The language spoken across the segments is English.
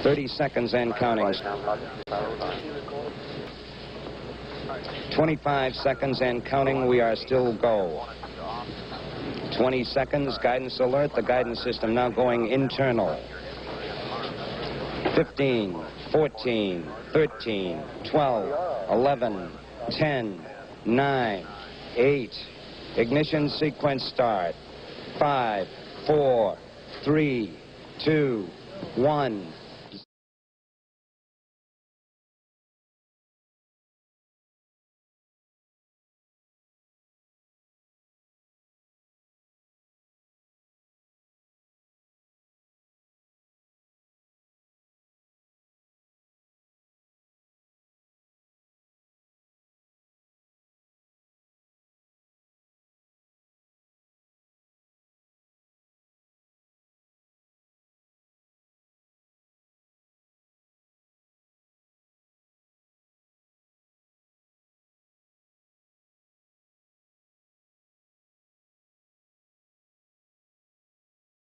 30 seconds and counting. 25 seconds and counting. We are still go. 20 seconds. Guidance alert. The guidance system now going internal. 15, 14, 13, 12, 11, 10, 9, 8. Ignition sequence start. 5, 4, 3, 2, 1.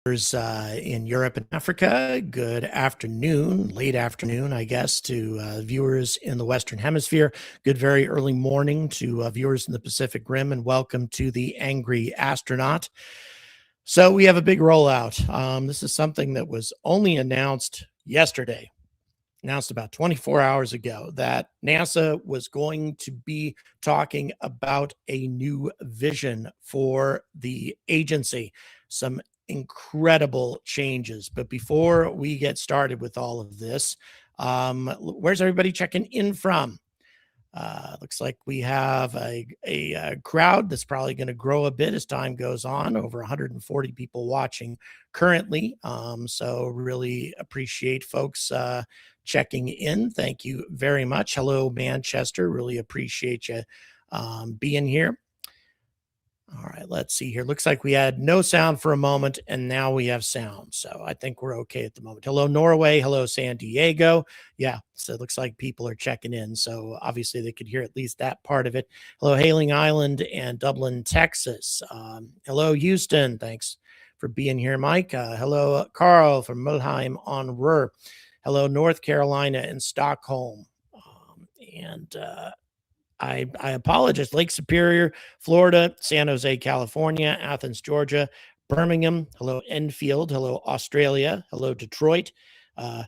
In Europe and Africa, good afternoon, late afternoon, I guess, to viewers in the Western Hemisphere. Good very early morning to viewers in the Pacific Rim, and welcome to the Angry Astronaut. So we have a big rollout. This is something that was only announced yesterday, announced about 24 hours ago, that NASA was going to be talking about a new vision for the agency. Some incredible changes. But before we get started with all of this, where's everybody checking in from? Looks like we have a crowd that's probably going to grow a bit as time goes on. Over 140 people watching currently. So really appreciate folks checking in. Thank you very much. Hello, Manchester. Really appreciate you being here. All right, let's see here. Looks like we had no sound for a moment, and now we have sound. So I think we're okay at the moment. Hello, Norway. Hello, San Diego. Yeah, so it looks like people are checking in. So obviously they could hear at least that part of it. Hello, Hailing Island and Dublin, Texas. Hello, Houston. Thanks for being here, Mike. Hello, Carl from Mulheim on Ruhr. Hello, North Carolina and Stockholm. I apologize. Lake Superior, Florida, San Jose, California, Athens, Georgia, Birmingham. Hello, Enfield. Hello, Australia. Hello, Detroit.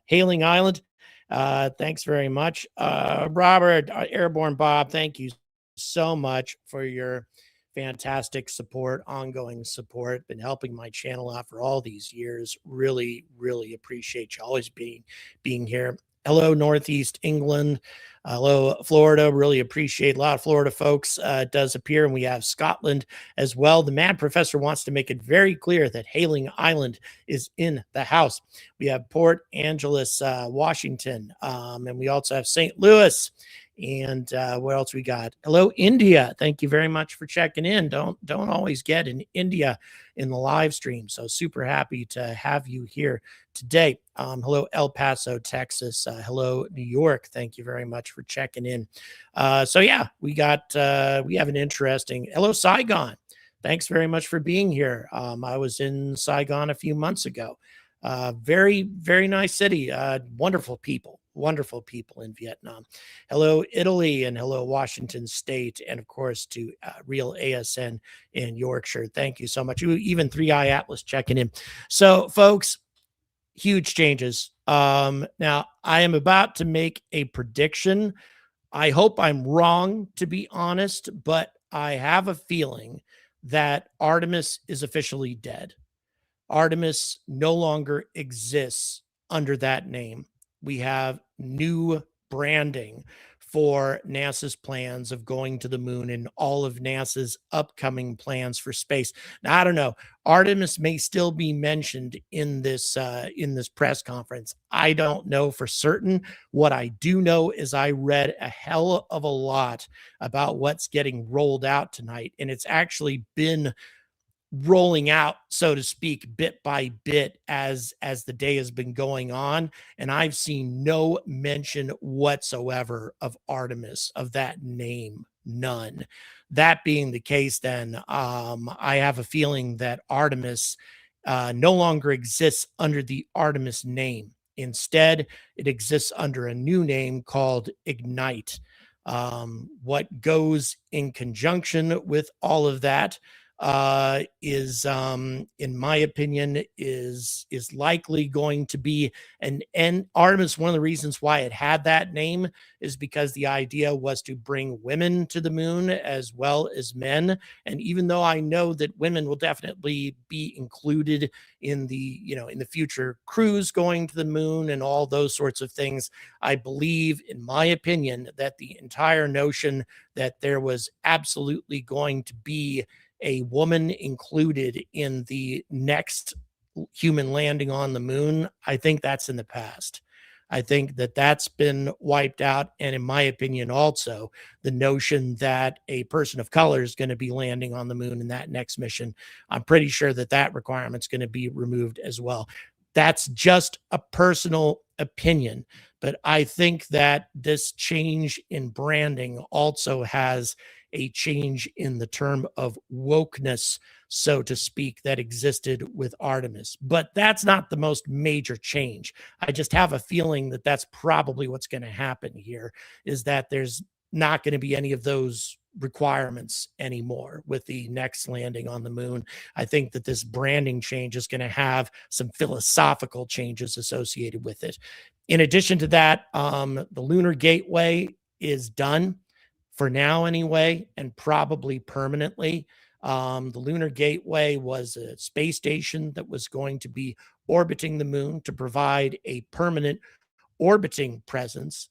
Hailing Island. Thanks very much. Robert, Airborne Bob, thank you so much for your fantastic support, ongoing support. Been helping my channel out for all these years. Really, really appreciate you always being here. Hello, Northeast England. Hello, Florida. Really appreciate a lot of Florida folks. Does appear, and we have Scotland as well. The Mad Professor wants to make it very clear that Hailing Island is in the house. We have Port Angeles, Washington, and we also have St. Louis. And what else we got? Hello, India. Thank you very much for checking in. Don't always get in India in the live stream. So super happy to have you here today. Hello, El Paso, Texas. Hello, New York. Thank you very much for checking in. So yeah, we have an interesting. Hello, Saigon. Thanks very much for being here. I was in Saigon a few months ago. Very, very nice city. Wonderful people in Vietnam. Hello, Italy, and hello, Washington State, and of course to Real ASN in Yorkshire. Thank you so much. Even 3i Atlas checking in. So, folks, huge changes. Now, I am about to make a prediction. I hope I'm wrong, to be honest, but I have a feeling that Artemis is officially dead. Artemis no longer exists under that name. We have new branding for NASA's plans of going to the moon and all of NASA's upcoming plans for space. Now, I don't know. Artemis may still be mentioned in this press conference. I don't know for certain. What I do know is I read a hell of a lot about what's getting rolled out tonight, and it's actually been rolling out, so to speak, bit by bit as the day has been going on, and I've seen no mention whatsoever of Artemis, of that name. None. That being the case, then I have a feeling that Artemis no longer exists under the Artemis name. Instead, it exists under a new name called Ignite. What goes in conjunction with all of that is, in my opinion, is likely going to be an end. Artemis, one of the reasons why it had that name is because the idea was to bring women to the moon as well as men. And even though I know that women will definitely be included in the, in the future crews going to the moon and all those sorts of things, I believe, in my opinion, that the entire notion that there was absolutely going to be a woman included in the next human landing on the moon, I think that's in the past. I think that that's been wiped out. And in my opinion, also, the notion that a person of color is going to be landing on the moon in that next mission, I'm pretty sure that that requirement's going to be removed as well. That's just a personal opinion. But I think that this change in branding also has a change in the term of wokeness, so to speak, that existed with Artemis. But that's not the most major change. I just have a feeling that that's probably what's going to happen here, is that there's not going to be any of those requirements anymore with the next landing on the moon. I think that this branding change is going to have some philosophical changes associated with it. In addition to that, the lunar gateway is done for now anyway, and probably permanently. The lunar gateway was a space station that was going to be orbiting the moon to provide a permanent orbiting presence.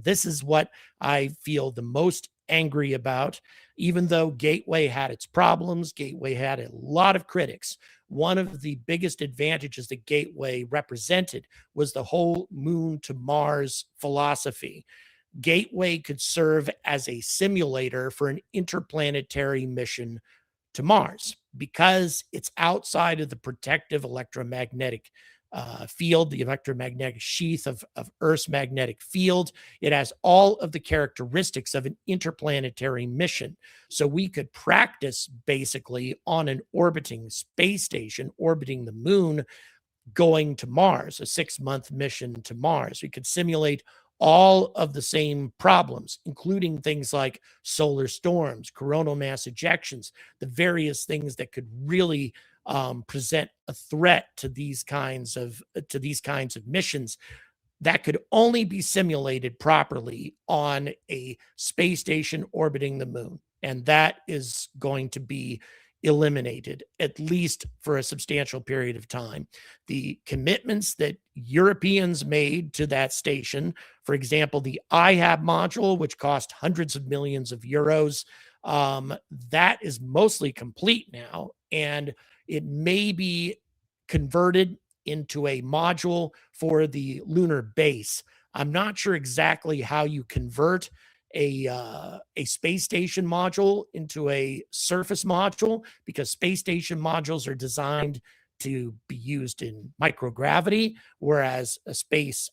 This is what I feel the most angry about. Even though Gateway had its problems, Gateway had a lot of critics. One of the biggest advantages that Gateway represented was the whole moon to Mars philosophy. Gateway could serve as a simulator for an interplanetary mission to Mars because it's outside of the protective electromagnetic field, the electromagnetic sheath of Earth's magnetic field. It has all of the characteristics of an interplanetary mission. So we could practice basically on an orbiting space station, orbiting the moon, going to Mars, a 6-month mission to Mars. We could simulate all of the same problems, including things like solar storms, coronal mass ejections, the various things that could really present a threat to these kinds of missions that could only be simulated properly on a space station orbiting the moon. And that is going to be eliminated, at least for a substantial period of time. The commitments that Europeans made to that station, for example, the IHAB module, which cost hundreds of millions of euros, that is mostly complete now, and it may be converted into a module for the lunar base. I'm not sure exactly how you convert a space station module into a surface module, because space station modules are designed to be used in microgravity, whereas a base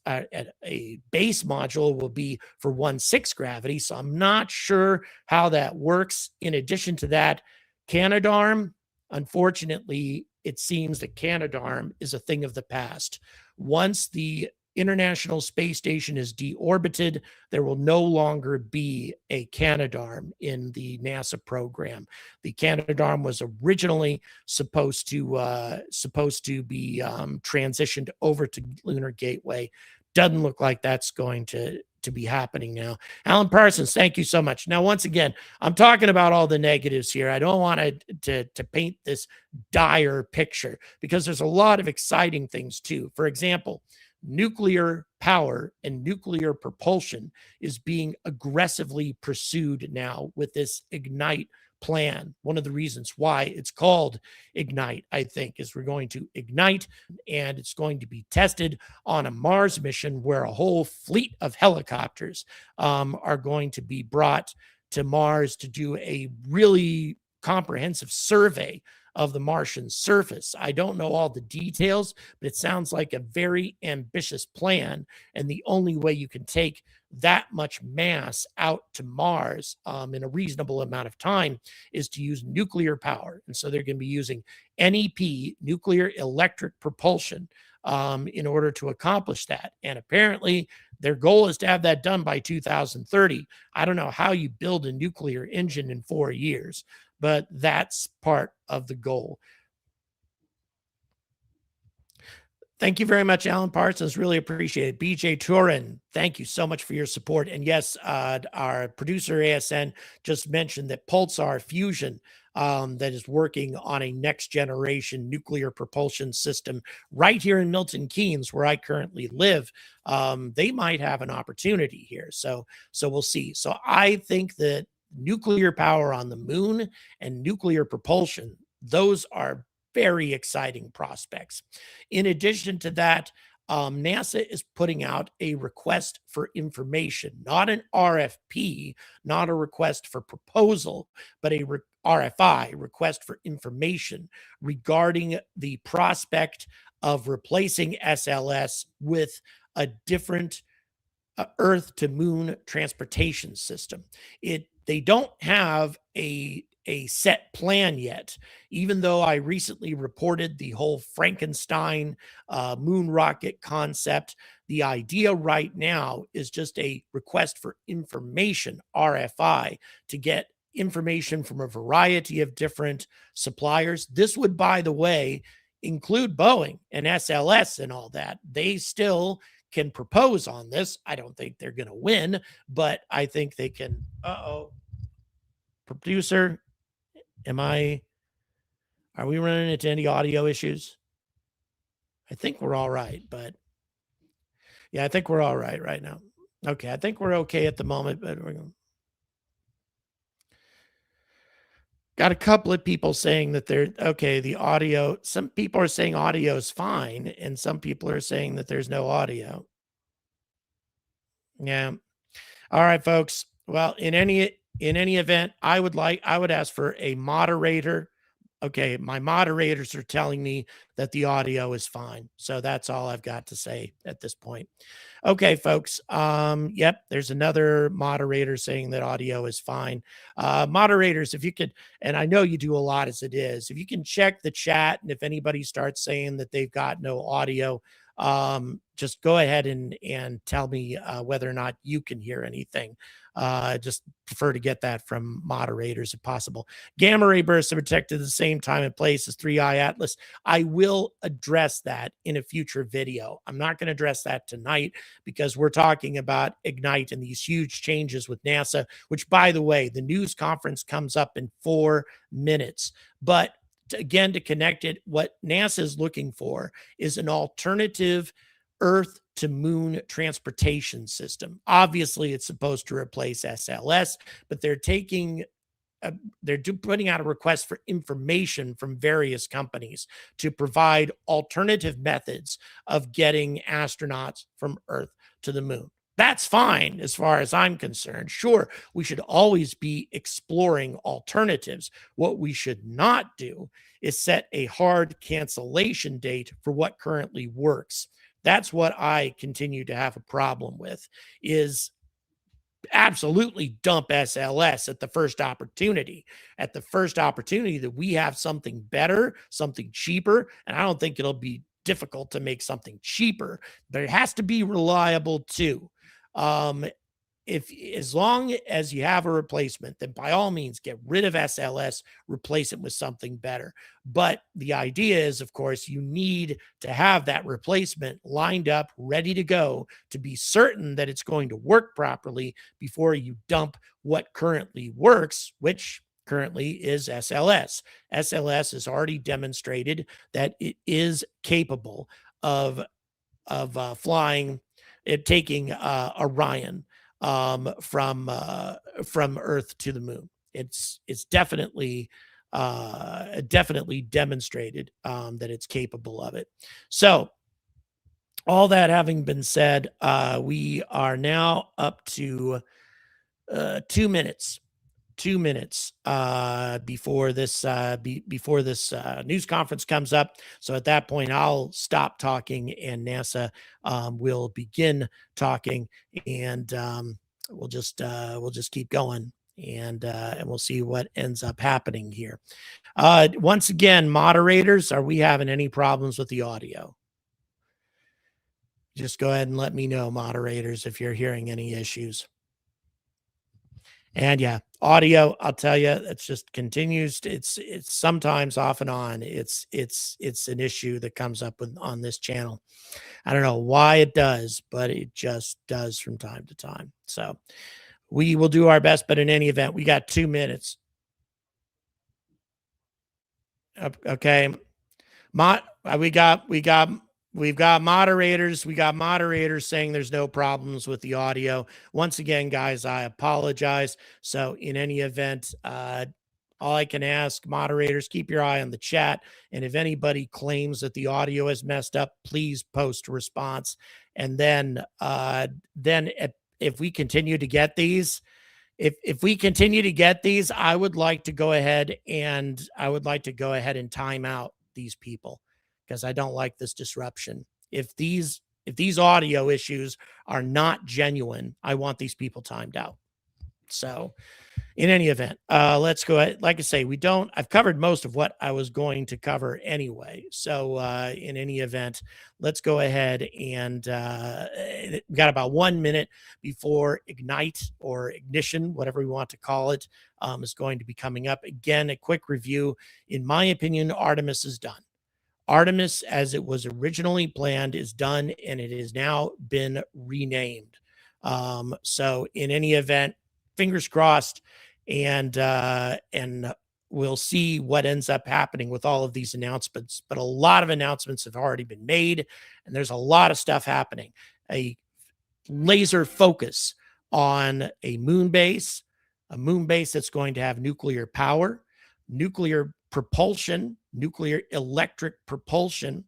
module will be for 1/6 gravity. So I'm not sure how that works. In addition to that, Canadarm, unfortunately, it seems that Canadarm is a thing of the past. Once the International Space Station is deorbited, there will no longer be a Canadarm in the NASA program. The Canadarm was originally supposed to be transitioned over to Lunar Gateway. Doesn't look like that's going to be happening now. Alan Parsons, thank you so much. Now, once again, I'm talking about all the negatives here. I don't want to paint this dire picture, because there's a lot of exciting things too. For example, nuclear power and nuclear propulsion is being aggressively pursued now with this Ignite plan. One of the reasons why it's called Ignite, I think, is we're going to ignite, and it's going to be tested on a Mars mission where a whole fleet of helicopters are going to be brought to Mars to do a really comprehensive survey of the Martian surface. I don't know all the details, but it sounds like a very ambitious plan. And the only way you can take that much mass out to Mars in a reasonable amount of time is to use nuclear power. And so they're going to be using NEP, nuclear electric propulsion, in order to accomplish that. And apparently their goal is to have that done by 2030. I don't know how you build a nuclear engine in 4 years, but that's part of the goal. Thank you very much, Alan Parsons. Really appreciate it. BJ Turin, thank you so much for your support. And yes, our producer ASN just mentioned that Pulsar Fusion, that is working on a next generation nuclear propulsion system right here in Milton Keynes, where I currently live. They might have an opportunity here. So we'll see. So I think that nuclear power on the moon and nuclear propulsion, those are very exciting prospects. In addition to that, NASA is putting out a request for information, not an RFP, not a request for proposal, but a RFI, request for information, regarding the prospect of replacing SLS with a different Earth to moon transportation system. They don't have a set plan yet, even though I recently reported the whole Frankenstein moon rocket concept. The idea right now is just a request for information, RFI, to get information from a variety of different suppliers. This would, by the way, include Boeing and SLS and all that. They still can propose on this. I don't think they're going to win, but I think they can. Producer, are we running into any audio issues? I think we're all right, but yeah, I think we're all right now. Okay, I think we're okay at the moment, but we're going. Got a couple of people saying that they're okay. The audio, some people are saying audio is fine, and some people are saying that there's no audio. Yeah. All right, folks. Well, in any event, I would ask for a moderator. Okay, my moderators are telling me that the audio is fine. So that's all I've got to say at this point. Okay, folks. Yep, there's another moderator saying that audio is fine. Moderators, if you could, and I know you do a lot as it is, if you can check the chat, and if anybody starts saying that they've got no audio, just go ahead and tell me whether or not you can hear anything. Just prefer to get that from moderators if possible. Gamma ray bursts are protected at the same time and place as 3i Atlas. I will address that in a future video. I'm not going to address that tonight because we're talking about Ignite and these huge changes with NASA, which, by the way, the news conference comes up in 4 minutes. But again, to connect it, what NASA is looking for is an alternative Earth to moon transportation system. Obviously, it's supposed to replace SLS, but they're putting out a request for information from various companies to provide alternative methods of getting astronauts from Earth to the moon. That's fine as far as I'm concerned. Sure, we should always be exploring alternatives. What we should not do is set a hard cancellation date for what currently works. That's what I continue to have a problem with, is absolutely dump SLS at the first opportunity. At the first opportunity that we have something better, something cheaper, and I don't think it'll be difficult to make something cheaper, but it has to be reliable too. As long as you have a replacement, then by all means get rid of SLS, replace it with something better. But the idea is, of course, you need to have that replacement lined up, ready to go, to be certain that it's going to work properly before you dump what currently works, which currently is SLS. SLS has already demonstrated that it is capable of flying, taking Orion from Earth to the moon. It's definitely demonstrated that it's capable of it. So all that having been said, we are now up to 2 minutes. 2 minutes before this news conference comes up. So at that point, I'll stop talking and NASA will begin talking, and we'll just keep going, and we'll see what ends up happening here. Once again, moderators, are we having any problems with the audio? Just go ahead and let me know, moderators, if you're hearing any issues. And yeah, audio, I'll tell you, it's just continues. It's sometimes off and on. It's an issue that comes up on this channel. I don't know why it does, but it just does from time to time. So we will do our best, but in any event, we got 2 minutes. Okay. We've got moderators. We got moderators saying there's no problems with the audio. Once again, guys, I apologize. So in any event, all I can ask, moderators, keep your eye on the chat. And if anybody claims that the audio is messed up, please post a response. And then if we continue to get these, if we continue to get these, I would like to go ahead and time out these people, because I don't like this disruption. If these audio issues are not genuine, I want these people timed out. So in any event, let's go ahead. Like I say, I've covered most of what I was going to cover anyway. So in any event, let's go ahead and we got about 1 minute before Ignite or Ignition, whatever we want to call it, is going to be coming up. Again, a quick review. In my opinion, Artemis is done. Artemis, as it was originally planned, is done, and it has now been renamed. So in any event, fingers crossed, and we'll see what ends up happening with all of these announcements. But a lot of announcements have already been made, and there's a lot of stuff happening. A laser focus on a moon base that's going to have nuclear power, nuclear propulsion, nuclear electric propulsion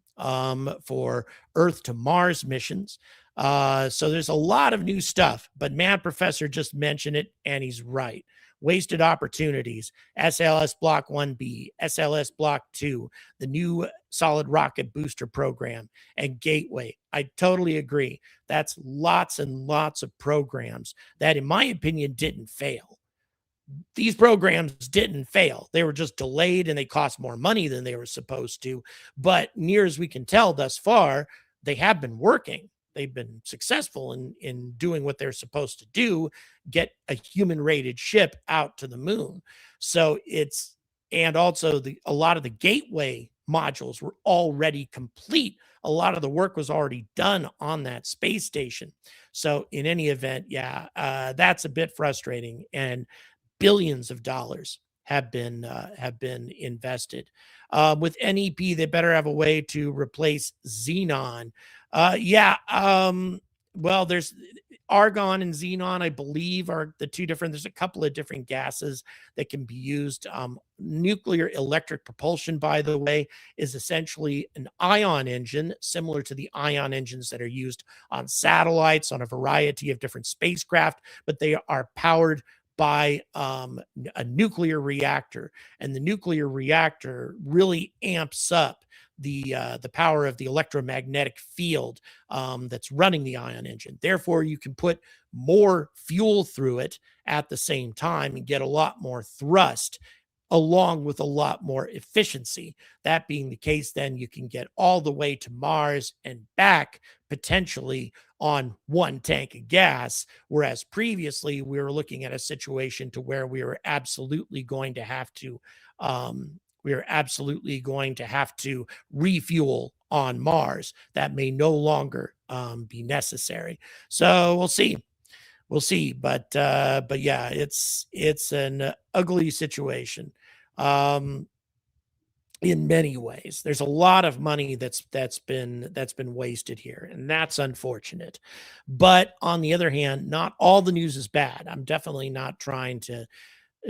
for Earth to Mars missions. So there's a lot of new stuff, but Mad Professor just mentioned it, and he's right. Wasted opportunities, SLS Block 1B, SLS Block 2, the new solid rocket booster program, and Gateway. I totally agree. That's lots and lots of programs that, in my opinion, didn't fail. These programs didn't fail. They were just delayed, and they cost more money than they were supposed to. But near as we can tell thus far, they have been working. They've been successful in doing what they're supposed to do, get a human-rated ship out to the moon. So and also a lot of the Gateway modules were already complete. A lot of the work was already done on that space station. So in any event, yeah, that's a bit frustrating, and billions of dollars have been invested. With NEP, they better have a way to replace xenon. Well, there's argon and xenon, I believe, are the two different. There's a couple of different gases that can be used. Nuclear electric propulsion, by the way, is essentially an ion engine, similar to the ion engines that are used on satellites, on a variety of different spacecraft, but they are powered by a nuclear reactor, and the nuclear reactor really amps up the power of the electromagnetic field that's running the ion engine. Therefore, you can put more fuel through it at the same time and get a lot more thrust, along with a lot more efficiency. That being the case, then you can get all the way to Mars and back, potentially on one tank of gas, whereas previously we were looking at a situation to where we were absolutely going to have to refuel on Mars. That may no longer be necessary. So we'll see. But yeah, it's an ugly situation. In many ways, there's a lot of money that's been wasted here, and that's unfortunate. But on the other hand, not all the news is bad. I'm definitely not trying to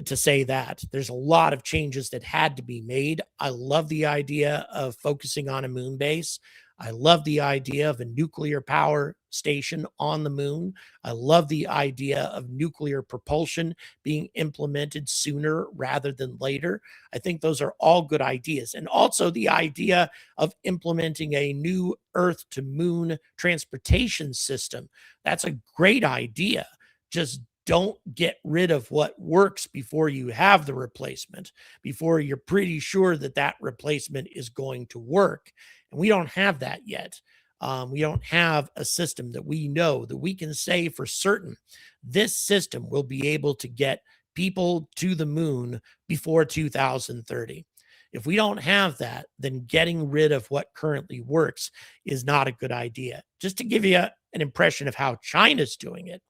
say that. There's a lot of changes that had to be made. I love the idea of focusing on a moon base. I love the idea of a nuclear power station on the moon. I love the idea of nuclear propulsion being implemented sooner rather than later. I think those are all good ideas. And also the idea of implementing a new Earth to moon transportation system. That's a great idea. Just don't get rid of what works before you have the replacement, before you're pretty sure that that replacement is going to work. And we don't have that yet. We don't have a system that we know that we can say for certain this system will be able to get people to the moon before 2030. If we don't have that, then getting rid of what currently works is not a good idea. Just to give you an impression of how China's doing it,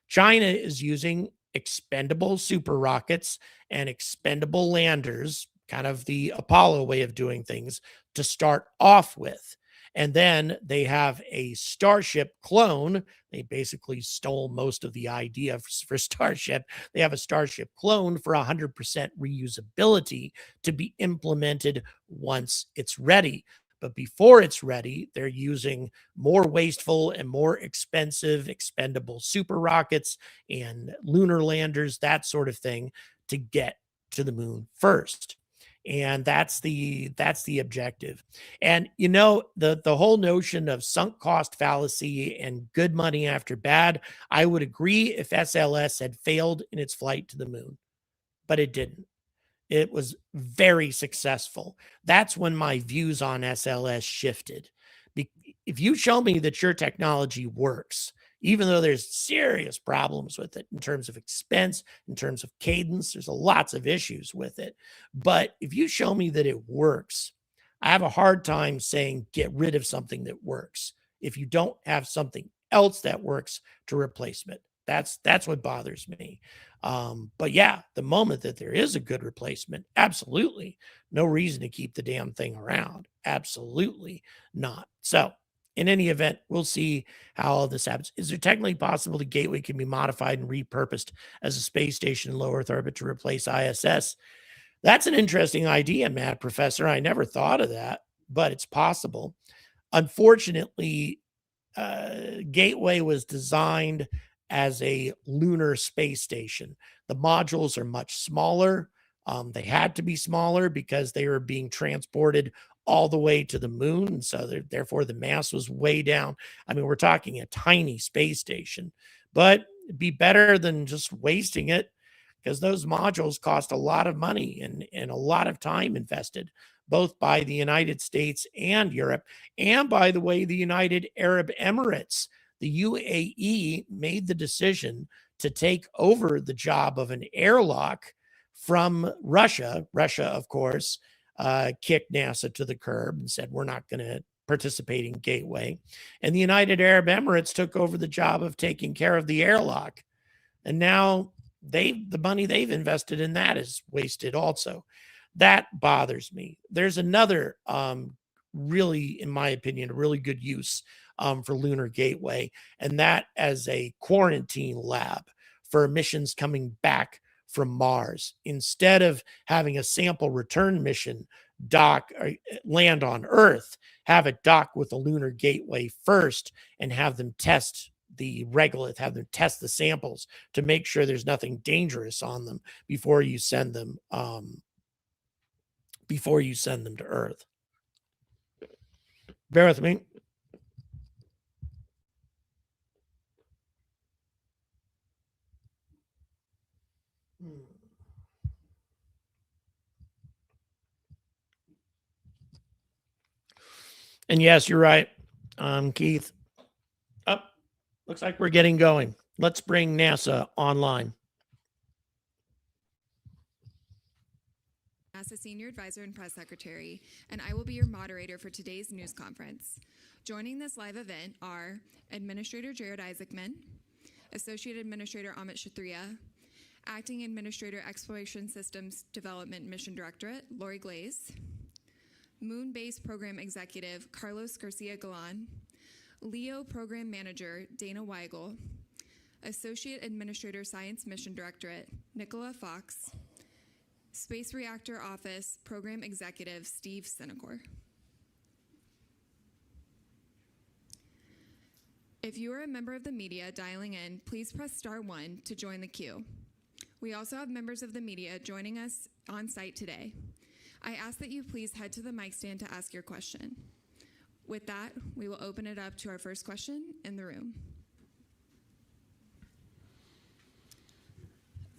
China is using expendable super rockets and expendable landers, kind of the Apollo way of doing things, to start off with. And then they have a Starship clone. They basically stole most of the idea for Starship. They have a Starship clone for 100% reusability to be implemented once it's ready. But before it's ready, they're using more wasteful and more expensive expendable super rockets and lunar landers, that sort of thing, to get to the moon first. And that's the objective. And you know, the whole notion of sunk cost fallacy and good money after bad, I would agree if SLS had failed in its flight to the moon, but it didn't. It was very successful. That's when my views on SLS shifted. If you show me that your technology works, even though there's serious problems with it in terms of expense, in terms of cadence, there's lots of issues with it. But if you show me that it works, I have a hard time saying get rid of something that works if you don't have something else that works to replace it. That's what bothers me. But yeah, the moment that there is a good replacement, absolutely no reason to keep the damn thing around. Absolutely not. So in any event, we'll see how all this happens. Is it technically possible the Gateway can be modified and repurposed as a space station in low Earth orbit to replace ISS? That's an interesting idea, Matt Professor. I never thought of that, but it's possible. Unfortunately, Gateway was designed as a lunar space station. The modules are much smaller. They had to be smaller because they were being transported all the way to the moon. And so therefore the mass was way down. I mean, we're talking a tiny space station, but it'd be better than just wasting it because those modules cost a lot of money and a lot of time invested, both by the United States and Europe. And by the way, the United Arab Emirates, the UAE, made the decision to take over the job of an airlock from Russia. Russia, of course, kicked NASA to the curb and said, we're not going to participate in Gateway. And the United Arab Emirates took over the job of taking care of the airlock. And now the money they've invested in that is wasted also. That bothers me. There's another really, in my opinion, a really good use for Lunar Gateway, and that as a quarantine lab for missions coming back from Mars. Instead of having a sample return mission dock or land on Earth, have it dock with the Lunar Gateway first and have them test the regolith, have them test the samples to make sure there's nothing dangerous on them before you send them to Earth. Bear with me. And yes, you're right, Keith. Up. Looks like we're getting going. Let's bring NASA online. NASA Senior Advisor and Press Secretary, and I will be your moderator for today's news conference. Joining this live event are Administrator Jared Isaacman, Associate Administrator Amit Kshatriya, Acting Administrator Exploration Systems Development Mission Directorate, Lori Glaze, Moon Base Program Executive Carlos Garcia Galan, LEO Program Manager Dana Weigel, Associate Administrator Science Mission Directorate Nicola Fox, Space Reactor Office Program Executive Steve Sinecor. If you are a member of the media dialing in, please press *1 to join the queue. We also have members of the media joining us on site today. I ask that you please head to the mic stand to ask your question. With that, we will open it up to our first question in the room.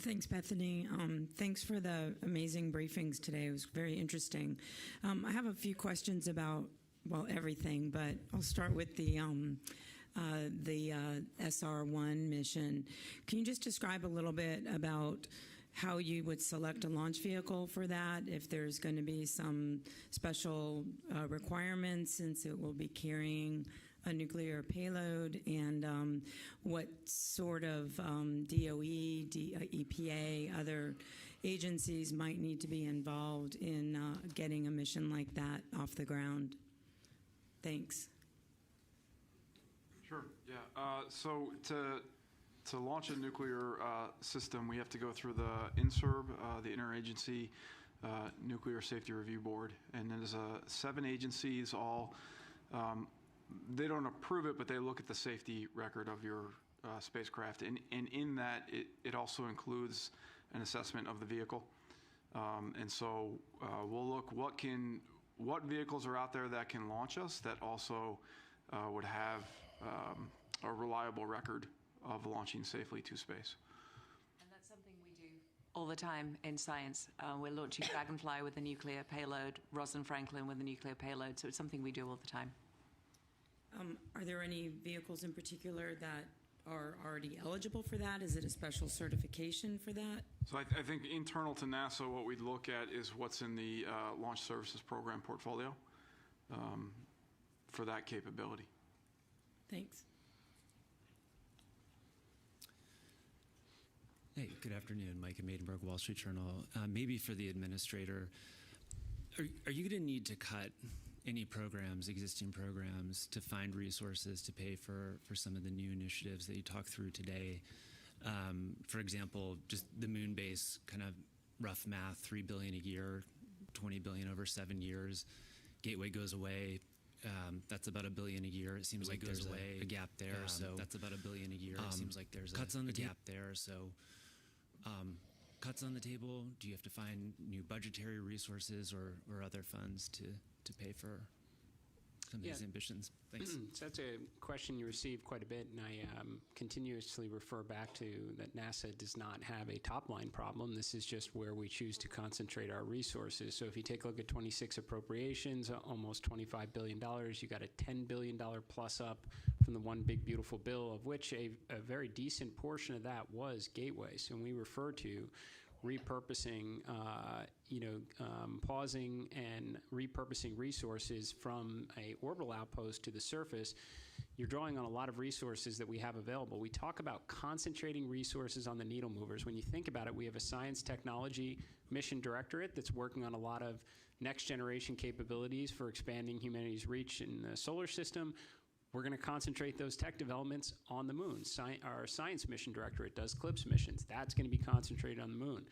Thanks, Bethany. Thanks for the amazing briefings today. It was very interesting. I have a few questions about, well, everything, but I'll start with the SR-1 mission. Can you just describe a little bit about how you would select a launch vehicle for that, if there's going to be some special requirements since it will be carrying a nuclear payload, and what sort of DOE, EPA, other agencies might need to be involved in getting a mission like that off the ground? Thanks. Sure. Yeah. So to launch a nuclear system, we have to go through the INSERB, the Interagency Nuclear Safety Review Board, and there's 7 agencies. All they don't approve it, but they look at the safety record of your spacecraft, and in that it also includes an assessment of the vehicle. And so we'll look what vehicles are out there that can launch us that also would have a reliable record of launching safely to space. And that's something we do all the time in science. We're launching Dragonfly with a nuclear payload, Rosalind Franklin with a nuclear payload, so it's something we do all the time. Are there any vehicles in particular that are already eligible for that? Is it a special certification for that? So I think internal to NASA, what we'd look at is what's in the Launch Services Program portfolio for that capability. Thanks. Hey, good afternoon. Mike at Maidenberg, Wall Street Journal. Maybe for the administrator, are you going to need to cut any programs, existing programs, to find resources to pay for some of the new initiatives that you talked through today? For example, just the moon base, kind of rough math, $3 billion a year, $20 billion over 7 years. Gateway goes away. That's about $1 billion a year. It seems like there's a gap there. So that's about $1 billion a year. It seems like there's a gap there. So cuts on the table. Do you have to find new budgetary resources or other funds to pay for some of these ambitions? Thanks. So that's a question you receive quite a bit, and I continuously refer back to that NASA does not have a top-line problem. This is just where we choose to concentrate our resources. So if you take a look at 26 appropriations, almost $25 billion, you got a $10 billion plus up from the one big beautiful bill, of which a very decent portion of that was Gateway. So when we refer to repurposing, pausing and repurposing resources from a orbital outpost to the surface, you're drawing on a lot of resources that we have available. We talk about concentrating resources on the needle movers. When you think about it, we have a science technology mission directorate that's working on a lot of next generation capabilities for expanding humanity's reach in the solar system. We're going to concentrate those tech developments on the moon. Our science mission directorate does CLPS missions. That's going to be concentrated on the moon.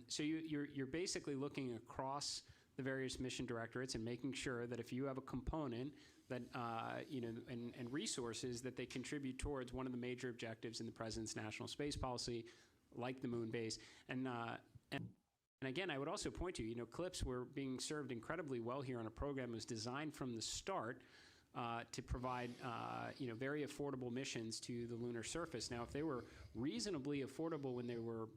So you're basically looking across the various mission directorates and making sure that if you have a component that and resources that they contribute towards one of the major objectives in the president's national space policy, like the moon base. And again, I would also point to, CLPS were being served incredibly well here on a program that was designed from the start to provide, very affordable missions to the lunar surface. Now, if they were reasonably affordable when they were,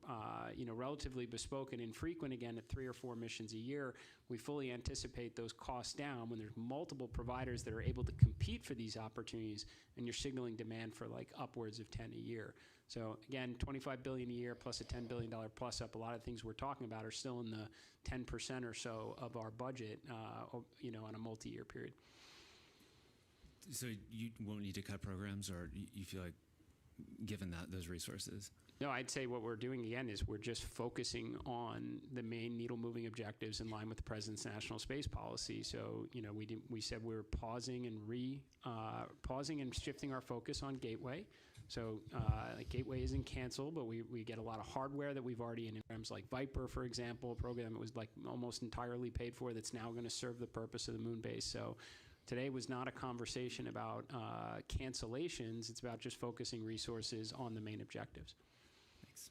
relatively bespoke and infrequent, again, at 3 or 4 missions a year, we fully anticipate those costs down when there's multiple providers that are able to compete for these opportunities, and you're signaling demand for like upwards of 10 a year. So again, $25 billion a year plus a $10 billion plus up. A lot of things we're talking about are still in the 10% or so of our budget, on a multi-year period. So you won't need to cut programs, or you feel like, given those resources? No, I'd say what we're doing again is we're just focusing on the main needle-moving objectives in line with the president's national space policy. So, we said we were pausing and shifting our focus on Gateway. So Gateway isn't canceled, but we get a lot of hardware that we've already in programs like Viper, for example, a program that was like almost entirely paid for that's now going to serve the purpose of the moon base. So Today was not a conversation about cancellations. It's about just focusing resources on the main objectives. Thanks.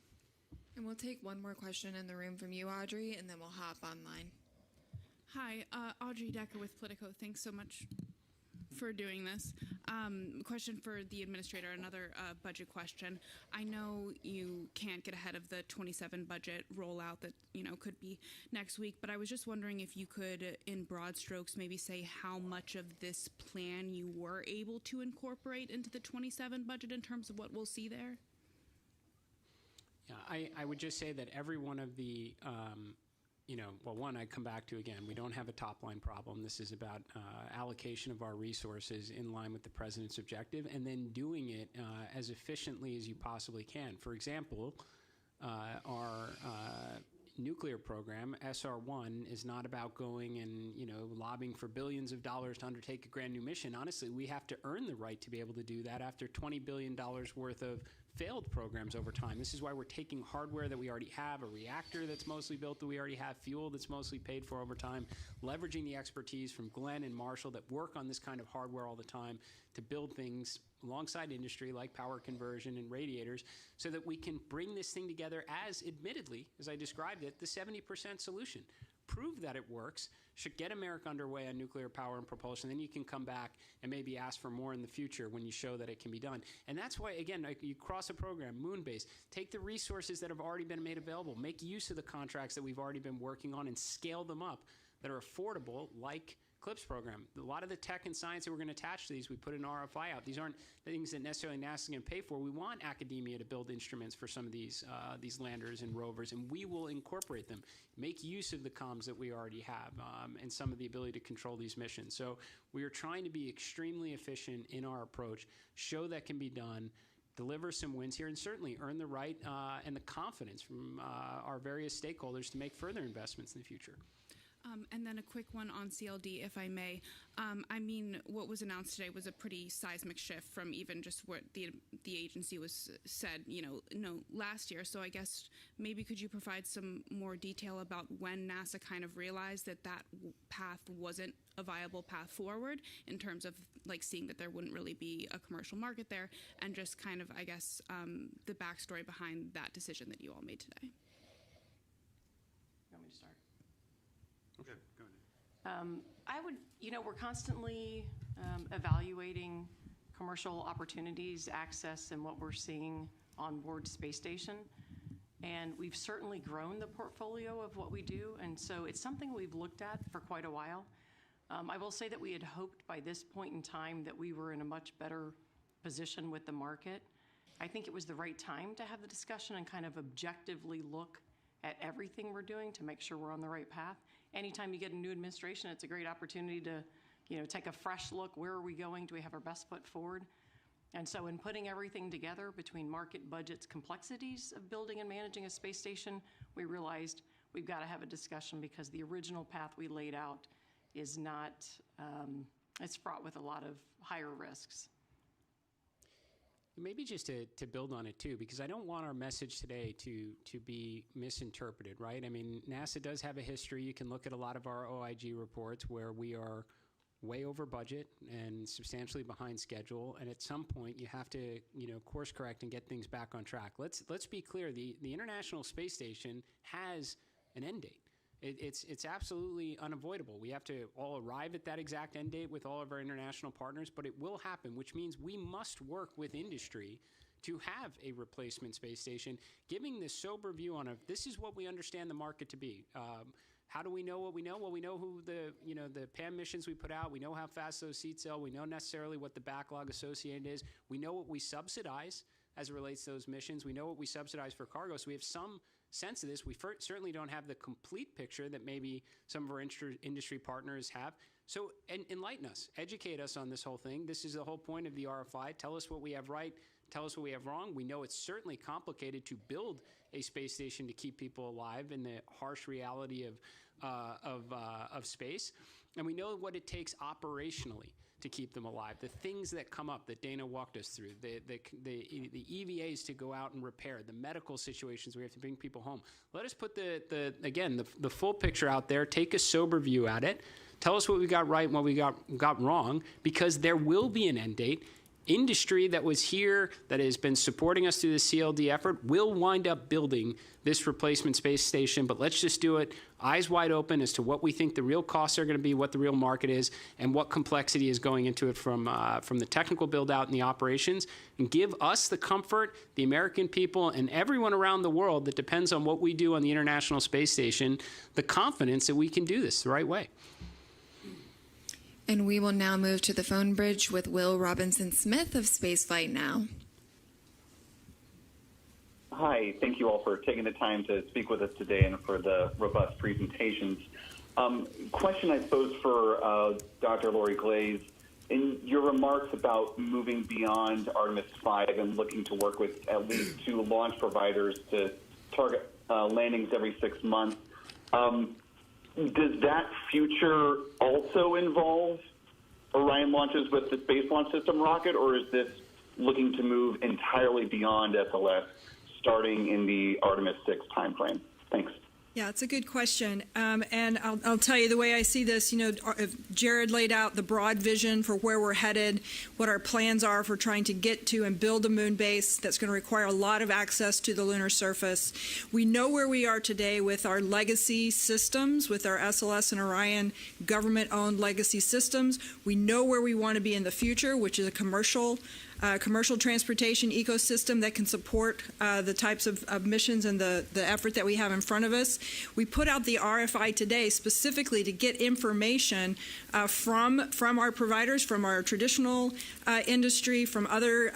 And we'll take one more question in the room from you, Audrey, and then we'll hop online. Hi, Audrey Decker with Politico. Thanks so much for doing this. Question for the administrator, another budget question. I know you can't get ahead of the 27 budget rollout that, could be next week, but I was just wondering if you could, in broad strokes, maybe say how much of this plan you were able to incorporate into the 27 budget in terms of what we'll see there? Yeah, I would just say that every one of the one, I'd come back to again, we don't have a top line problem. This is about allocation of our resources in line with the president's objective and then doing it as efficiently as you possibly can. For example, our nuclear program, SR1, is not about going and, lobbying for billions of dollars to undertake a brand new mission. Honestly, we have to earn the right to be able to do that after $20 billion worth of failed programs over time. This is why we're taking hardware that we already have, a reactor that's mostly built that we already have, fuel that's mostly paid for over time, leveraging the expertise from Glenn and Marshall that work on this kind of hardware all the time to build things alongside industry like power conversion and radiators so that we can bring this thing together as, admittedly, as I described it, the 70% solution. Prove that it works, should get America underway on nuclear power and propulsion, then you can come back and maybe ask for more in the future when you show that it can be done. And that's why, again, you cross a program, moon-based, take the resources that have already been made available, make use of the contracts that we've already been working on and scale them up that are affordable, like CLIPS program. A lot of the tech and science that we're going to attach to these, we put an RFI out. These aren't things that necessarily NASA is going to pay for. We want academia to build instruments for some of these landers and rovers, and we will incorporate them. Make use of the comms that we already have and some of the ability to control these missions. So we are trying to be extremely efficient in our approach, show that can be done, deliver some wins here, and certainly earn the right and the confidence from our various stakeholders to make further investments in the future. And then a quick one on CLD, if I may. What was announced today was a pretty seismic shift from even just what the agency was said, last year. So I guess maybe could you provide some more detail about when NASA kind of realized that path wasn't a viable path forward in terms of seeing that there wouldn't really be a commercial market there, and just kind of, I guess, the backstory behind that decision that you all made today. You want me to start? Okay, go ahead. We're constantly evaluating commercial opportunities, access, and what we're seeing on board space station. And we've certainly grown the portfolio of what we do, and so it's something we've looked at for quite a while. I will say that we had hoped by this point in time that we were in a much better position with the market. I think it was the right time to have the discussion and kind of objectively look at everything we're doing to make sure we're on the right path. Anytime you get a new administration, it's a great opportunity to, take a fresh look. Where are we going? Do we have our best foot forward? And so in putting everything together between market budgets, complexities of building and managing a space station, we realized we've got to have a discussion because the original path we laid out is not, it's fraught with a lot of higher risks. Maybe just to build on it too, because I don't want our message today to be misinterpreted, right? I mean, NASA does have a history. You can look at a lot of our OIG reports where we are way over budget and substantially behind schedule, and at some point you have to course correct and get things back on track. Let's be clear. The International Space Station has an end date. It's absolutely unavoidable. We have to all arrive at that exact end date with all of our international partners, but it will happen, which means we must work with industry to have a replacement space station, giving this sober view on this is what we understand the market to be. How do we know what we know? Well, we know who the PAM missions we put out. We know how fast those seats sell. We know necessarily what the backlog associated is. We know what we subsidize as it relates to those missions. We know what we subsidize for cargo. So we have some sense of this. We certainly don't have the complete picture that maybe some of our industry partners have. So enlighten us, educate us on this whole thing. This is the whole point of the RFI. Tell us what we have right. Tell us what we have wrong. We know it's certainly complicated to build a space station to keep people alive in the harsh reality of space. And we know what it takes operationally to keep them alive. The things that come up that Dana walked us through, the EVAs to go out and repair, the medical situations we have to bring people home. Let us put the full picture out there, take a sober view at it, tell us what we got right and what we got wrong, because there will be an end date. Industry that was here, that has been supporting us through the CLD effort, will wind up building this replacement space station, but let's just do it eyes wide open as to what we think the real costs are going to be, what the real market is, and what complexity is going into it from the technical build out and the operations, and give us the comfort, the American people, and everyone around the world that depends on what we do on the International Space Station, the confidence that we can do this the right way. And we will now move to the phone bridge with Will Robinson-Smith of Spaceflight Now. Hi, thank you all for taking the time to speak with us today and for the robust presentations. Question, I suppose, for Dr. Lori Glaze. In your remarks about moving beyond Artemis 5 and looking to work with at least 2 launch providers to target landings every 6 months, does that future also involve Orion launches with the Space Launch System rocket, or is this looking to move entirely beyond SLS starting in the Artemis 6 timeframe? Thanks. Yeah, it's a good question. And I'll tell you the way I see this, Jared laid out the broad vision for where we're headed, what our plans are for trying to get to and build a moon base that's going to require a lot of access to the lunar surface. We know where we are today with our legacy systems, with our SLS and Orion government-owned legacy systems. We know where we want to be in the future, which is a commercial transportation ecosystem that can support the types of missions and the effort that we have in front of us. We put out the RFI today specifically to get information from our providers, from our traditional industry, from other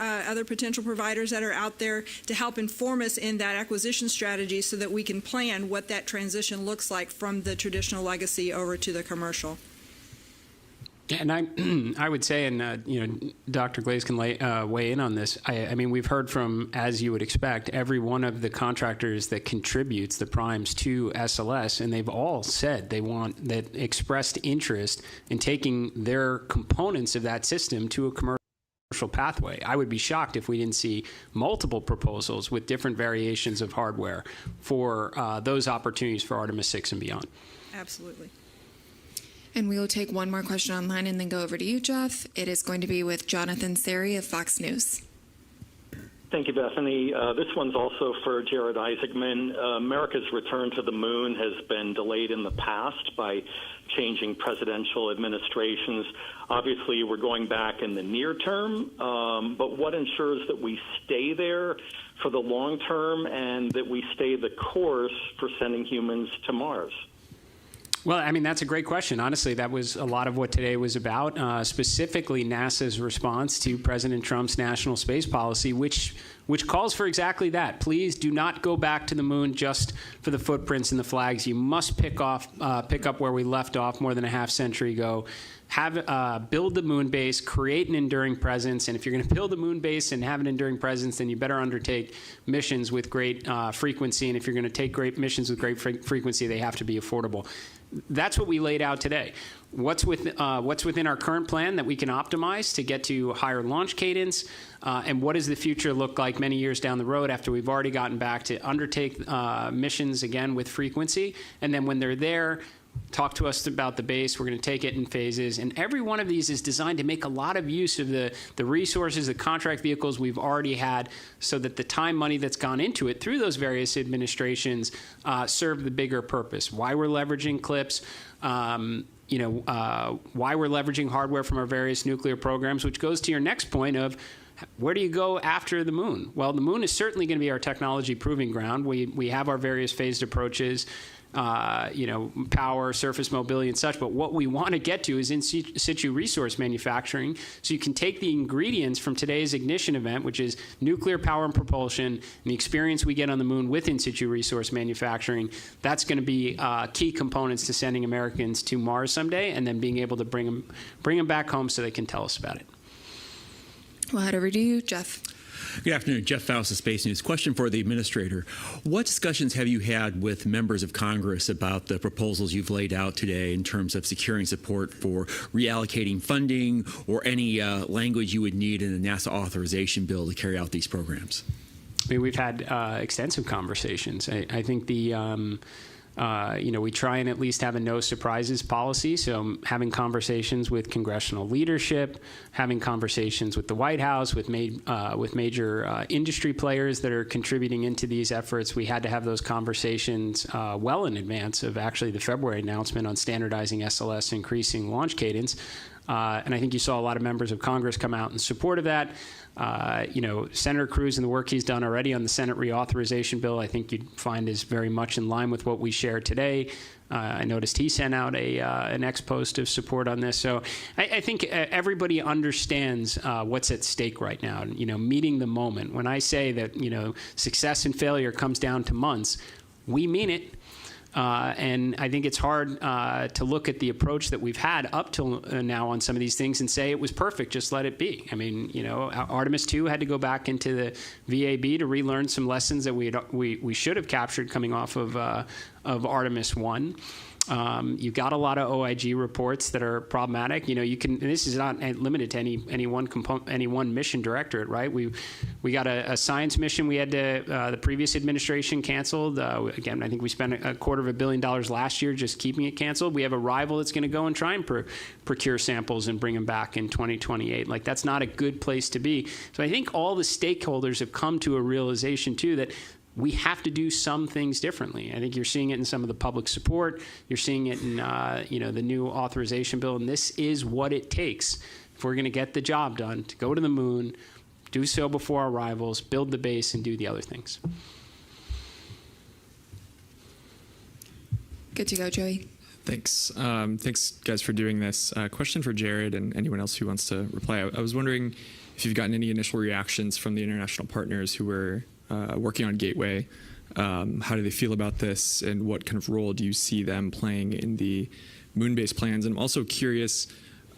potential providers that are out there to help inform us in that acquisition strategy so that we can plan what that transition looks like from the traditional legacy over to the commercial. And I would say, and Dr. Glaze can weigh in on this. I mean, we've heard from, as you would expect, every one of the contractors that contributes the primes to SLS, and they've all said they want that expressed interest in taking their components of that system to a commercial pathway. I would be shocked if we didn't see multiple proposals with different variations of hardware for those opportunities for Artemis 6 and beyond. Absolutely. And we will take one more question online and then go over to you, Jeff. It is going to be with Jonathan Seri of Fox News. Thank you, Bethany. This one's also for Jared Isaacman. America's return to the moon has been delayed in the past by changing presidential administrations. Obviously, we're going back in the near term, but what ensures that we stay there for the long term and that we stay the course for sending humans to Mars? Well, I mean, that's a great question. Honestly, that was a lot of what today was about, specifically NASA's response to President Trump's national space policy, which calls for exactly that. Please do not go back to the moon just for the footprints and the flags. You must pick up where we left off more than a half century ago. Build the moon base, create an enduring presence, and if you're going to build a moon base and have an enduring presence, then you better undertake missions with great frequency, and if you're going to take great missions with great frequency, they have to be affordable. That's what we laid out today. What's within our current plan that we can optimize to get to higher launch cadence, and what does the future look like many years down the road after we've already gotten back to undertake missions again with frequency, and then when they're there, talk to us about the base. We're going to take it in phases. And every one of these is designed to make a lot of use of the resources, the contract vehicles we've already had, so that the time, money that's gone into it through those various administrations serve the bigger purpose. Why we're leveraging CLIPS, why we're leveraging hardware from our various nuclear programs, which goes to your next point of, where do you go after the moon? Well, the moon is certainly going to be our technology proving ground. We have our various phased approaches, power, surface mobility, and such. But what we want to get to is in situ resource manufacturing. So you can take the ingredients from today's ignition event, which is nuclear power and propulsion, and the experience we get on the moon with in situ resource manufacturing. That's going to be key components to sending Americans to Mars someday, and then being able to bring them back home so they can tell us about it. We'll head over to you, Jeff. Good afternoon. Jeff Faust of Space News. Question for the administrator. What discussions have you had with members of Congress about the proposals you've laid out today in terms of securing support for reallocating funding or any language you would need in a NASA authorization bill to carry out these programs? I mean, we've had extensive conversations. I think we try and at least have a no surprises policy. So having conversations with congressional leadership, having conversations with the White House, with major industry players that are contributing into these efforts. We had to have those conversations well in advance of actually the February announcement on standardizing SLS, increasing launch cadence. And I think you saw a lot of members of Congress come out in support of that. Senator Cruz and the work he's done already on the Senate reauthorization bill, I think you'd find is very much in line with what we share today. I noticed he sent out an ex post of support on this. So I think everybody understands what's at stake right now. Meeting the moment. When I say that, success and failure comes down to months, we mean it. And I think it's hard to look at the approach that we've had up till now on some of these things and say it was perfect, just let it be. I mean, Artemis 2 had to go back into the VAB to relearn some lessons that we should have captured coming off of Artemis 1. You've got a lot of OIG reports that are problematic. And this is not limited to any one component, any one mission directorate, right? We got a science mission we had to the previous administration canceled. Again, I think we spent $250 million last year just keeping it canceled. We have a rival that's going to go and try and procure samples and bring them back in 2028. Like, that's not a good place to be. So I think all the stakeholders have come to a realization too that we have to do some things differently. I think you're seeing it in some of the public support. You're seeing it in the new authorization bill, and this is what it takes if we're going to get the job done, to go to the moon, do so before our rivals, build the base, and do the other things. Good to go, Joey. Thanks. Thanks, guys, for doing this. Question for Jared and anyone else who wants to reply. I was wondering if you've gotten any initial reactions from the international partners who were working on Gateway. How do they feel about this, and what kind of role do you see them playing in the moon-based plans? And I'm also curious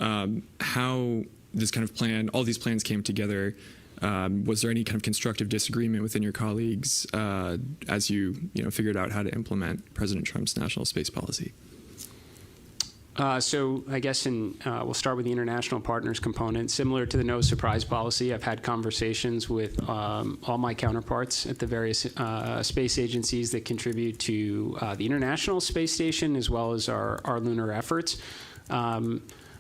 how this kind of plan, all these plans came together. Was there any kind of constructive disagreement within your colleagues as you figured out how to implement President Trump's national space policy? So I guess we'll start with the international partners component. Similar to the no surprise policy, I've had conversations with all my counterparts at the various space agencies that contribute to the International Space Station as well as our lunar efforts.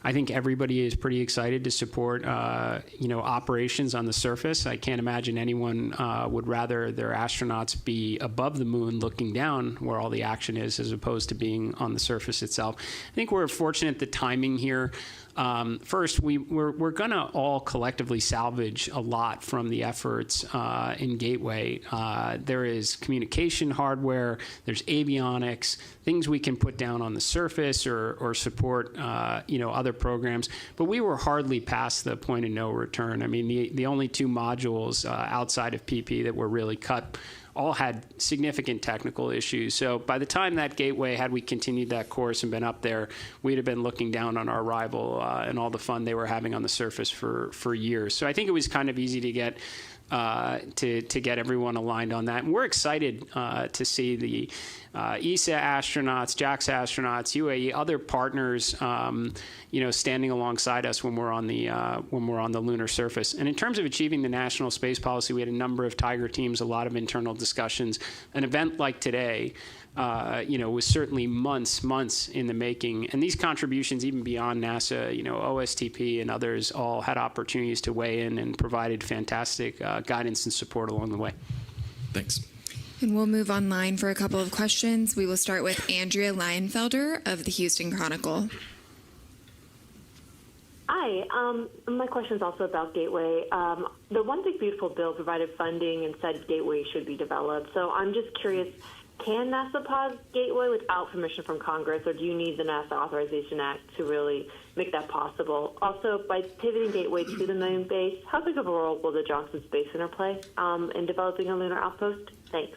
I think everybody is pretty excited to support, operations on the surface. I can't imagine anyone would rather their astronauts be above the moon looking down where all the action is as opposed to being on the surface itself. I think we're fortunate the timing here. First, we're going to all collectively salvage a lot from the efforts in Gateway. There is communication hardware, there's avionics, things we can put down on the surface or support, other programs. But we were hardly past the point of no return. I mean, the only two modules outside of PP that were really cut all had significant technical issues. So by the time that Gateway, had we continued that course and been up there, we'd have been looking down on our rival and all the fun they were having on the surface for years. So I think it was kind of easy to get everyone aligned on that. And we're excited to see the ESA astronauts, JAXA astronauts, UAE, other partners, standing alongside us when we're on the lunar surface. And in terms of achieving the national space policy, we had a number of Tiger teams, a lot of internal discussions. An event like today, was certainly months in the making. And these contributions, even beyond NASA, OSTP and others all had opportunities to weigh in and provided fantastic guidance and support along the way. Thanks. And we'll move online for a couple of questions. We will start with Andrea Leinfelder of the Houston Chronicle. Hi. My question is also about Gateway. The One Big Beautiful Bill provided funding and said Gateway should be developed. So I'm just curious, can NASA pause Gateway without permission from Congress, or do you need the NASA Authorization Act to really make that possible? Also, by pivoting Gateway to the moon base, how big of a role will the Johnson Space Center play in developing a lunar outpost? Thanks.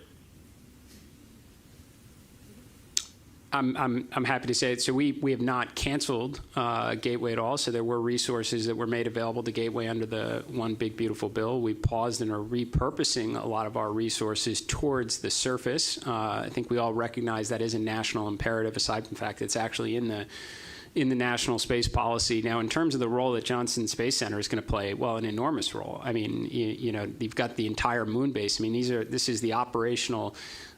I'm happy to say it. So we have not canceled Gateway at all. So there were resources that were made available to Gateway under the One Big Beautiful Bill. We paused and are repurposing a lot of our resources towards the surface. I think we all recognize that is a national imperative, aside from the fact that it's actually in the national space policy. Now, in terms of the role that Johnson Space Center is going to play, well, an enormous role. I mean, you know, you've got the entire moon base. I mean, this is the operational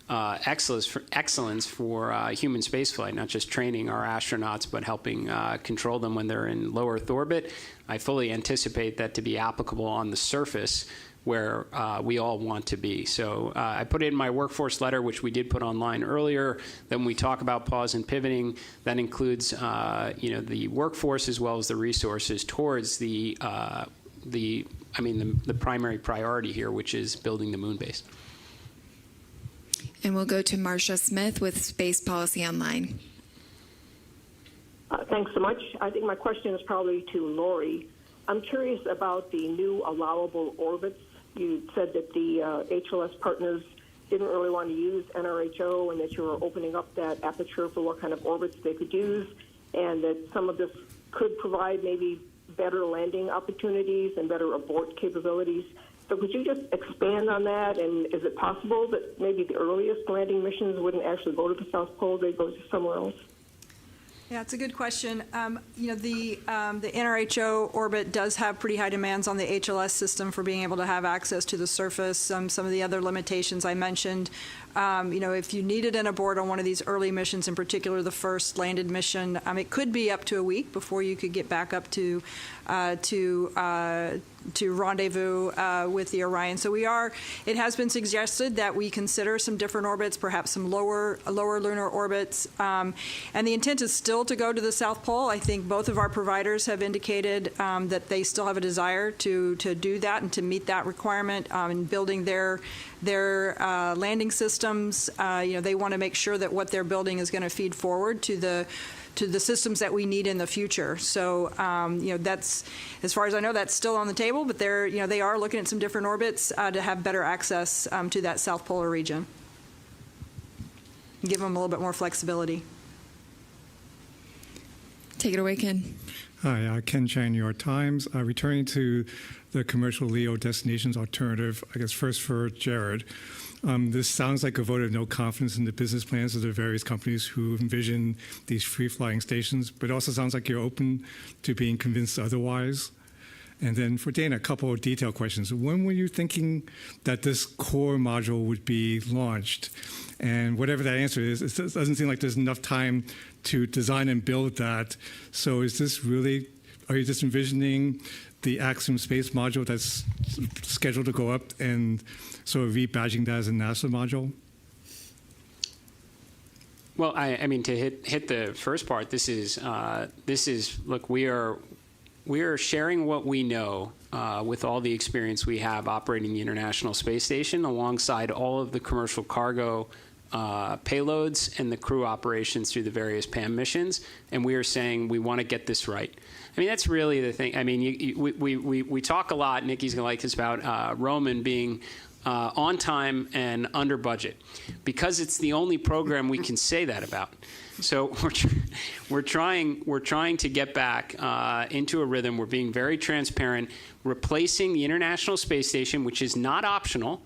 excellence for human spaceflight, not just training our astronauts, but helping control them when they're in low Earth orbit. I fully anticipate that to be applicable on the surface where we all want to be. So I put it in my workforce letter, which we did put online earlier, that when we talk about pause and pivoting, that includes the workforce as well as the resources towards the primary priority here, which is building the moon base. And we'll go to Marcia Smith with Space Policy Online. Thanks so much. I think my question is probably to Lori. I'm curious about the new allowable orbits. You said that the HLS partners didn't really want to use NRHO and that you were opening up that aperture for what kind of orbits they could use, and that some of this could provide maybe better landing opportunities and better abort capabilities. So could you just expand on that? And is it possible that maybe the earliest landing missions wouldn't actually go to the South Pole, they'd go to somewhere else? Yeah, it's a good question. The NRHO orbit does have pretty high demands on the HLS system for being able to have access to the surface. Some of the other limitations I mentioned. If you needed an abort on one of these early missions, in particular the first landed mission, it could be up to a week before you could get back up to rendezvous with the Orion. So it has been suggested that we consider some different orbits, perhaps some lower lunar orbits. And the intent is still to go to the South Pole. I think both of our providers have indicated that they still have a desire to do that and to meet that requirement in building their landing systems. They want to make sure that what they're building is going to feed forward to the systems that we need in the future. So, that's, as far as I know, that's still on the table, but they are looking at some different orbits to have better access to that South Polar region. Give them a little bit more flexibility. Take it away, Ken. Hi, Ken Chang, New York Times. Returning to the commercial LEO destinations alternative, I guess first for Jared. This sounds like a vote of no confidence in the business plans of the various companies who envision these free-flying stations, but it also sounds like you're open to being convinced otherwise. And then for Dana, a couple of detailed questions. When were you thinking that this core module would be launched? And whatever that answer is, it doesn't seem like there's enough time to design and build that. So are you just envisioning the Axiom Space module that's scheduled to go up and sort of rebadging that as a NASA module? Well, I mean, to hit the first part, this is look, we are sharing what we know with all the experience we have operating the International Space Station alongside all of the commercial cargo payloads and the crew operations through the various PAM missions, and we are saying we want to get this right. I mean, that's really the thing. I mean, we talk a lot, Nikki's going to like this, about Roman being on time and under budget, because it's the only program we can say that about. So we're trying to get back into a rhythm. We're being very transparent, replacing the International Space Station, which is not optional.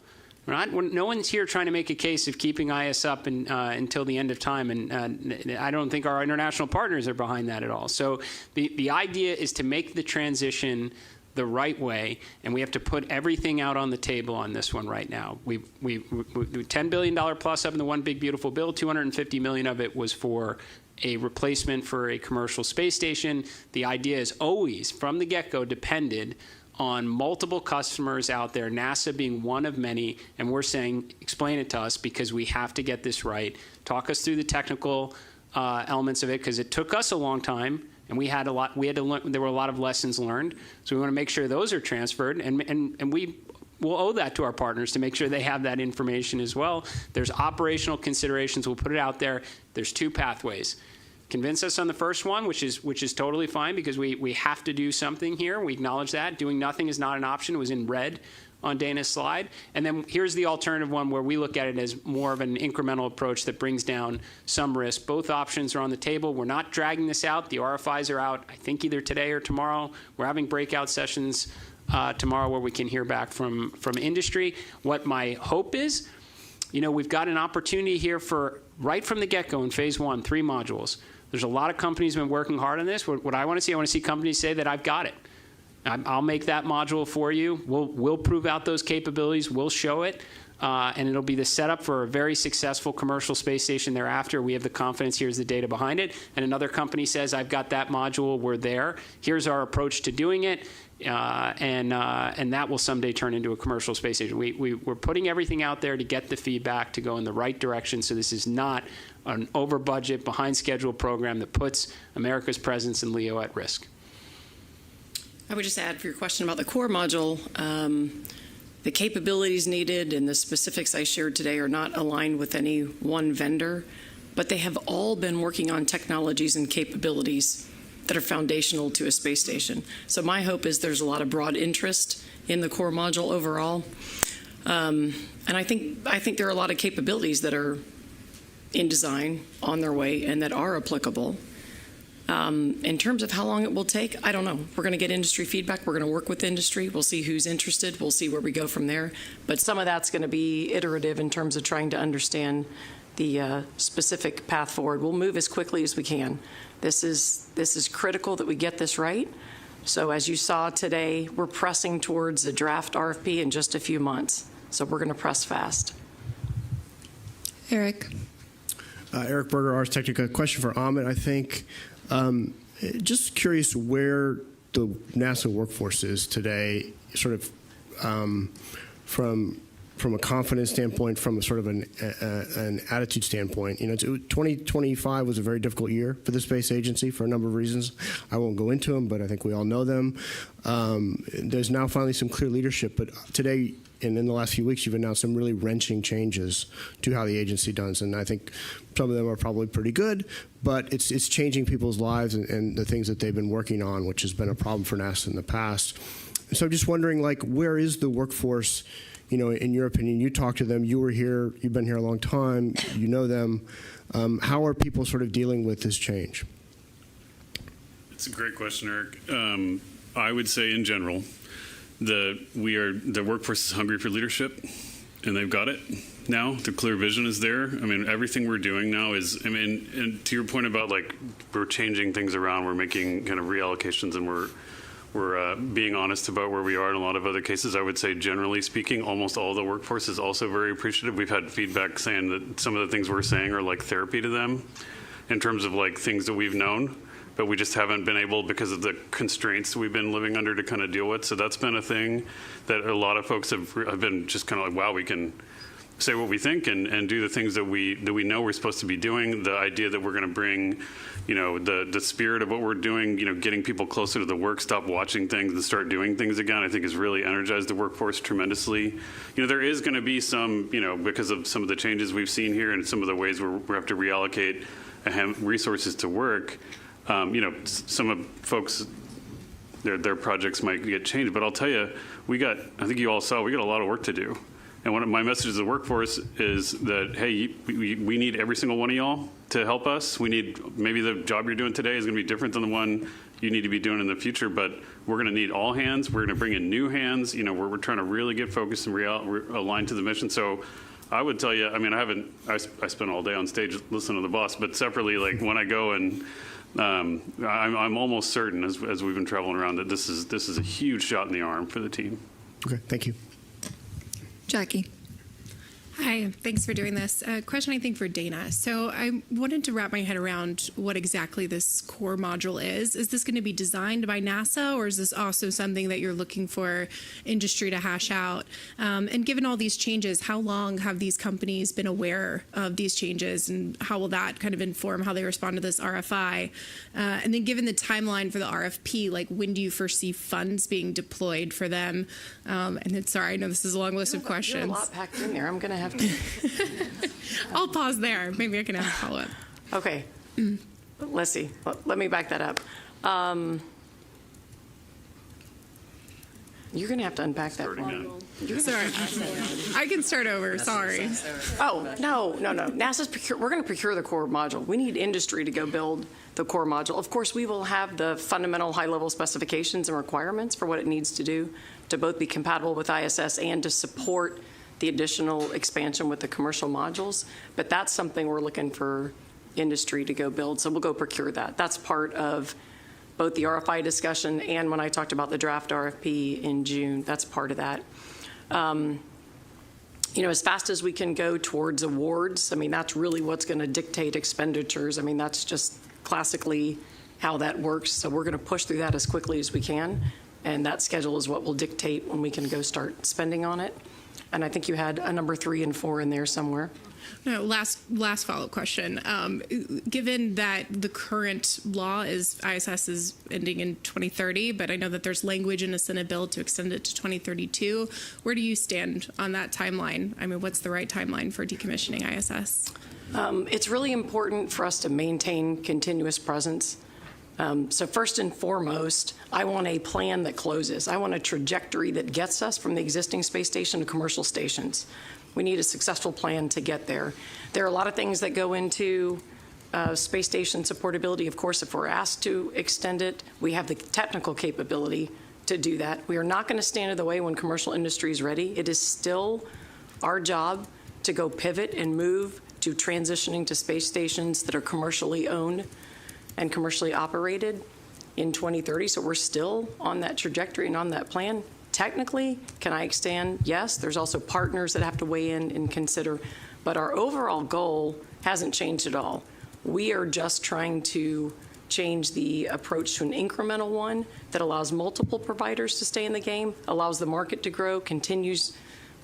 No one's here trying to make a case of keeping IS up until the end of time, and I don't think our international partners are behind that at all. So the idea is to make the transition the right way, and we have to put everything out on the table on this one right now. We $10 billion plus up in the One Big Beautiful Bill. $250 million of it was for a replacement for a commercial space station. The idea is always, from the get-go, depended on multiple customers out there, NASA being one of many, and we're saying, explain it to us, because we have to get this right. Talk us through the technical elements of it, because it took us a long time, and we had to learn. There were a lot of lessons learned, so we want to make sure those are transferred, and we will owe that to our partners to make sure they have that information as well. There's operational considerations. We'll put it out there. There's two pathways. Convince us on the first one, which is totally fine, because we have to do something here. We acknowledge that. Doing nothing is not an option. It was in red on Dana's slide. And then here's the alternative one where we look at it as more of an incremental approach that brings down some risk. Both options are on the table. We're not dragging this out. The RFIs are out, I think, either today or tomorrow. We're having breakout sessions tomorrow where we can hear back from industry. What my hope is, we've got an opportunity here for right from the get-go in phase 1, 3 modules. There's a lot of companies who have been working hard on this. What I want to see companies say that I've got it. I'll make that module for you. We'll prove out those capabilities. We'll show it. And it'll be the setup for a very successful commercial space station thereafter. We have the confidence. Here's the data behind it. And another company says, I've got that module. We're there. Here's our approach to doing it. And that will someday turn into a commercial space station. We're putting everything out there to get the feedback to go in the right direction. So this is not an over budget, behind schedule program that puts America's presence in LEO at risk. I would just add for your question about the core module, the capabilities needed and the specifics I shared today are not aligned with any one vendor, but they have all been working on technologies and capabilities that are foundational to a space station. So my hope is there's a lot of broad interest in the core module overall. And I think there are a lot of capabilities that are in design, on their way, and that are applicable. In terms of how long it will take, I don't know. We're going to get industry feedback. We're going to work with industry. We'll see who's interested. We'll see where we go from there. But some of that's going to be iterative in terms of trying to understand the specific path forward. We'll move as quickly as we can. This is critical that we get this right. So as you saw today, we're pressing towards a draft RFP in just a few months. So we're going to press fast. Eric. Eric Berger, Ars Technica. Question for Amit, I think. Just curious where the NASA workforce is today, sort of from a confidence standpoint, from a sort of an attitude standpoint. 2025 was a very difficult year for the space agency for a number of reasons. I won't go into them, but I think we all know them. There's now finally some clear leadership, but today and in the last few weeks, you've announced some really wrenching changes to how the agency does, and I think some of them are probably pretty good, but it's changing people's lives and the things that they've been working on, which has been a problem for NASA in the past. So I'm just wondering, where is the workforce? In your opinion, you talk to them. You were here. You've been here a long time. You know them. How are people sort of dealing with this change? It's a great question, Eric. I would say, in general, the workforce is hungry for leadership, and they've got it now. The clear vision is there. I mean, everything we're doing now is, and to your point about we're changing things around, we're making kind of reallocations, and we're being honest about where we are in a lot of other cases. I would say, generally speaking, almost all the workforce is also very appreciative. We've had feedback saying that some of the things we're saying are like therapy to them in terms of things that we've known, but we just haven't been able, because of the constraints we've been living under, to kind of deal with. So that's been a thing that a lot of folks have been just kind of wow, we can say what we think and do the things that we know we're supposed to be doing. The idea that we're going to bring, the spirit of what we're doing, getting people closer to the work, stop watching things and start doing things again, I think has really energized the workforce tremendously. There is going to be some, because of some of the changes we've seen here and some of the ways we have to reallocate resources to work, some of folks, their projects might get changed. But I'll tell you, I think you all saw, we got a lot of work to do. And one of my messages to the workforce is that, hey, we need every single one of y'all to help us. We need, maybe the job you're doing today is going to be different than the one you need to be doing in the future, but we're going to need all hands. We're going to bring in new hands. We're trying to really get focused and aligned to the mission. So I would tell you, I spent all day on stage listening to the boss, but separately, when I go and I'm almost certain, as we've been traveling around, that this is a huge shot in the arm for the team. Okay, thank you. Jackie. Hi, thanks for doing this. Question, I think, for Dana. So I wanted to wrap my head around what exactly this core module is. Is this going to be designed by NASA, or is this also something that you're looking for industry to hash out? And given all these changes, how long have these companies been aware of these changes, and how will that kind of inform how they respond to this RFI? And then given the timeline for the RFP, when do you first see funds being deployed for them? And then, sorry, I know this is a long list of questions. There's a lot packed in there. I'm going to have to. I'll pause there. Maybe I can have a follow-up. Okay. Let's see. Let me back that up. You're going to have to unpack that one. Sorry. I can start over. Sorry. Oh, no. NASA's we're going to procure the core module. We need industry to go build the core module. Of course, we will have the fundamental high-level specifications and requirements for what it needs to do to both be compatible with ISS and to support the additional expansion with the commercial modules. But that's something we're looking for industry to go build. So we'll go procure that. That's part of both the RFI discussion and when I talked about the draft RFP in June, that's part of that. As fast as we can go towards awards, I mean, that's really what's going to dictate expenditures. I mean, that's just classically how that works. So we're going to push through that as quickly as we can. And that schedule is what will dictate when we can go start spending on it. And I think you had a number 3 and 4 in there somewhere. No, last follow-up question. Given that the current law is ISS is ending in 2030, but I know that there's language in a Senate bill to extend it to 2032, where do you stand on that timeline? I mean, what's the right timeline for decommissioning ISS? It's really important for us to maintain continuous presence. So first and foremost, I want a plan that closes. I want a trajectory that gets us from the existing space station to commercial stations. We need a successful plan to get there. There are a lot of things that go into space station supportability. Of course, if we're asked to extend it, we have the technical capability to do that. We are not going to stand in the way when commercial industry is ready. It is still our job to go pivot and move to transitioning to space stations that are commercially owned and commercially operated in 2030. So we're still on that trajectory and on that plan. Technically, can I extend? Yes. There's also partners that have to weigh in and consider. But our overall goal hasn't changed at all. We are just trying to change the approach to an incremental one that allows multiple providers to stay in the game, allows the market to grow, continues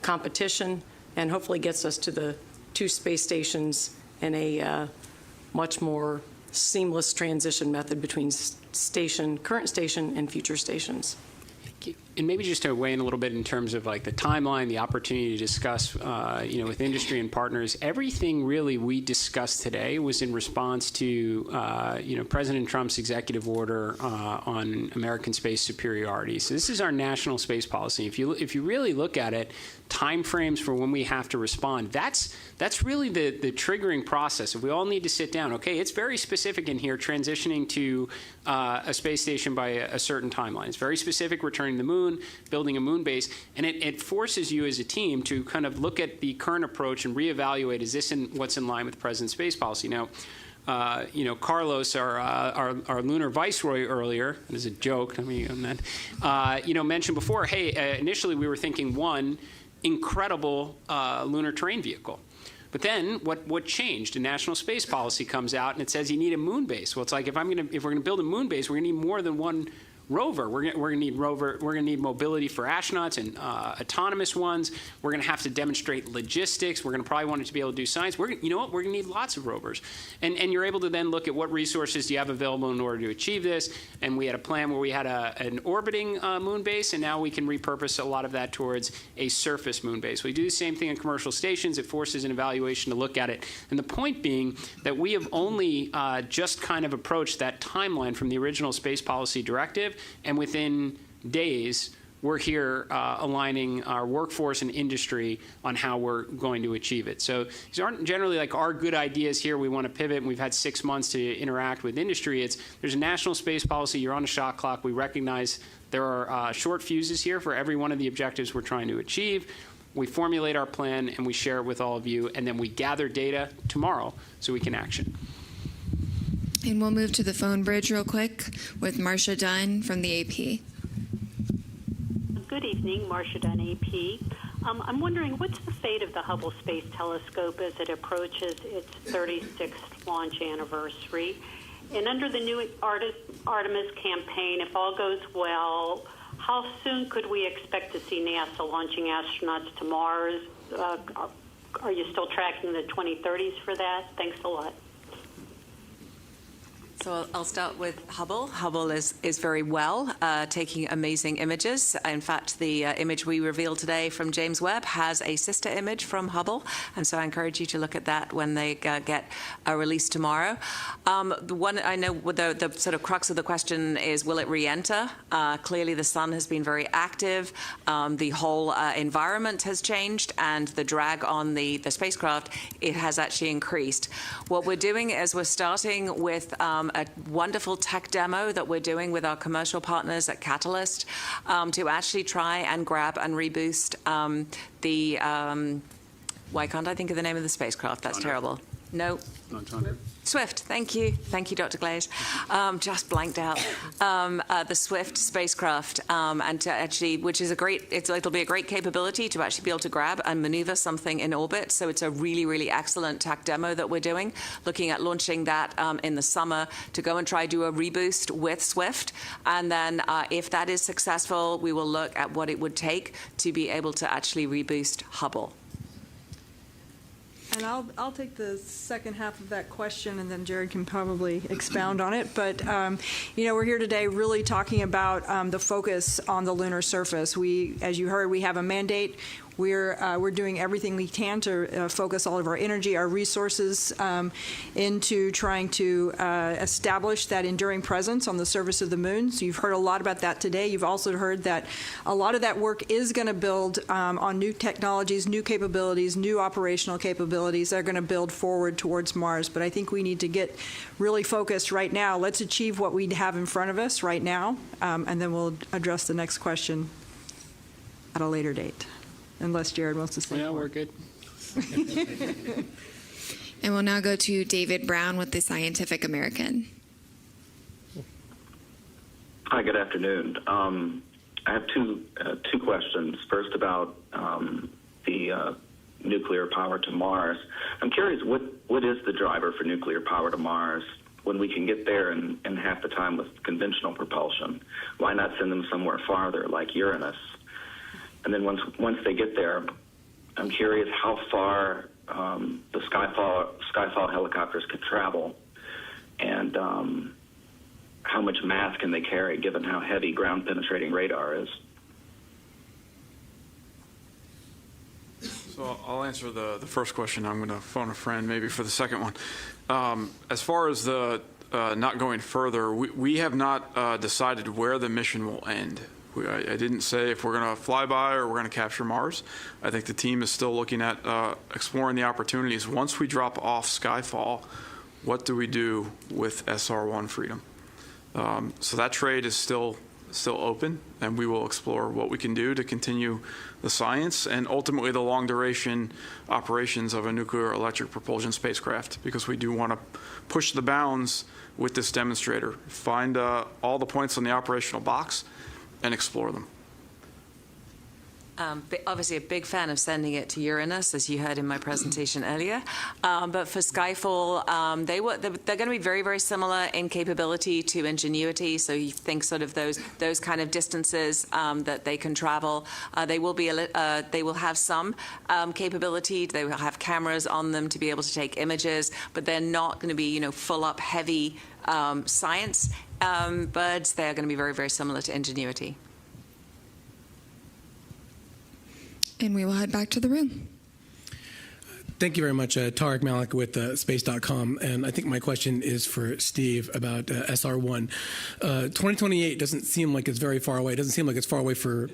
competition, and hopefully gets us to the 2 space stations in a much more seamless transition method between current station and future stations. And maybe just to weigh in a little bit in terms of like the timeline, the opportunity to discuss, with industry and partners. Everything really we discussed today was in response to, President Trump's executive order on American space superiority. So this is our national space policy. If you really look at it, timeframes for when we have to respond, that's really the triggering process. If we all need to sit down, okay, it's very specific in here, transitioning to a space station by a certain timeline. It's very specific, returning to the moon, building a moon base, and it forces you as a team to kind of look at the current approach and reevaluate, is this what's in line with the president's space policy? Now, Carlos, our lunar viceroy earlier, as a joke, mentioned before, hey, initially we were thinking one incredible lunar terrain vehicle. But then what changed? A national space policy comes out and it says you need a moon base. Well, it's like if we're gonna build a moon base, we're gonna need more than one rover. We're gonna need mobility for astronauts and autonomous ones. We're gonna have to demonstrate logistics. We're gonna probably want it to be able to do science. We're gonna need lots of rovers. And you're able to then look at what resources do you have available in order to achieve this. And we had a plan where we had an orbiting moon base, and now we can repurpose a lot of that towards a surface moon base. We do the same thing in commercial stations. It forces an evaluation to look at it. And the point being that we have only just kind of approached that timeline from the original space policy directive, and within days, we're here aligning our workforce and industry on how we're going to achieve it. So these aren't generally like our good ideas here. We want to pivot, and we've had 6 months to interact with industry. There's a national space policy. You're on a shot clock. We recognize there are short fuses here for every one of the objectives we're trying to achieve. We formulate our plan, and we share it with all of you, and then we gather data tomorrow so we can action. And we'll move to the phone bridge real quick with Marcia Dunn from the AP. Good evening, Marcia Dunn, AP. I'm wondering, what's the fate of the Hubble Space Telescope as it approaches its 36th launch anniversary? And under the new Artemis campaign, if all goes well, how soon could we expect to see NASA launching astronauts to Mars? Are you still tracking the 2030s for that? Thanks a lot. So I'll start with Hubble. Hubble is very well, taking amazing images. In fact, the image we revealed today from James Webb has a sister image from Hubble, and so I encourage you to look at that when they get released tomorrow. The one I know, the sort of crux of the question is, will it re-enter? Clearly, the sun has been very active. The whole environment has changed, and the drag on the spacecraft, it has actually increased. What we're doing is we're starting with a wonderful tech demo that we're doing with our commercial partners at Catalyst to actually try and grab and reboost the, why can't I think of the name of the spacecraft? That's terrible. No. Swift, thank you. Thank you, Dr. Glaze. Just blanked out. The Swift spacecraft, and to actually, which is it'll be a great capability to actually be able to grab and maneuver something in orbit. So it's a really, really excellent tech demo that we're doing, looking at launching that in the summer to go and try do a reboost with Swift. And then if that is successful, we will look at what it would take to be able to actually reboost Hubble. And I'll take the second half of that question, and then Jared can probably expound on it. But, we're here today really talking about the focus on the lunar surface. As you heard, we have a mandate. We're doing everything we can to focus all of our energy, our resources into trying to establish that enduring presence on the surface of the moon. So you've heard a lot about that today. You've also heard that a lot of that work is going to build on new technologies, new capabilities, new operational capabilities that are going to build forward towards Mars. But I think we need to get really focused right now. Let's achieve what we have in front of us right now, and then we'll address the next question at a later date. Unless Jared wants to say more. We're good. And we'll now go to David Brown with the Scientific American. Hi, good afternoon. I have two questions. First, about the nuclear power to Mars. I'm curious, what is the driver for nuclear power to Mars when we can get there in half the time with conventional propulsion? Why not send them somewhere farther, like Uranus? And then once they get there, I'm curious how far the Skyfall helicopters could travel, and how much mass can they carry, given how heavy ground-penetrating radar is. So I'll answer the first question. I'm going to phone a friend maybe for the second one. As far as the not going further, we have not decided where the mission will end. I didn't say if we're going to fly by or we're going to capture Mars. I think the team is still looking at exploring the opportunities. Once we drop off Skyfall, what do we do with SR1 Freedom? So that trade is still open, and we will explore what we can do to continue the science and ultimately the long-duration operations of a nuclear electric propulsion spacecraft, because we do want to push the bounds with this demonstrator, find all the points on the operational box, and explore them. Obviously a big fan of sending it to Uranus, as you heard in my presentation earlier. But for Skyfall, they're going to be very, very similar in capability to Ingenuity. So you think sort of those kind of distances that they can travel. They will have some capability. They will have cameras on them to be able to take images, but they're not going to be, full up heavy science birds. They're going to be very, very similar to Ingenuity. And we will head back to the room. Thank you very much. Tarek Malik with Space.com. And I think my question is for Steve about SR1. 2028 doesn't seem like it's very far away. It doesn't seem like it's far away for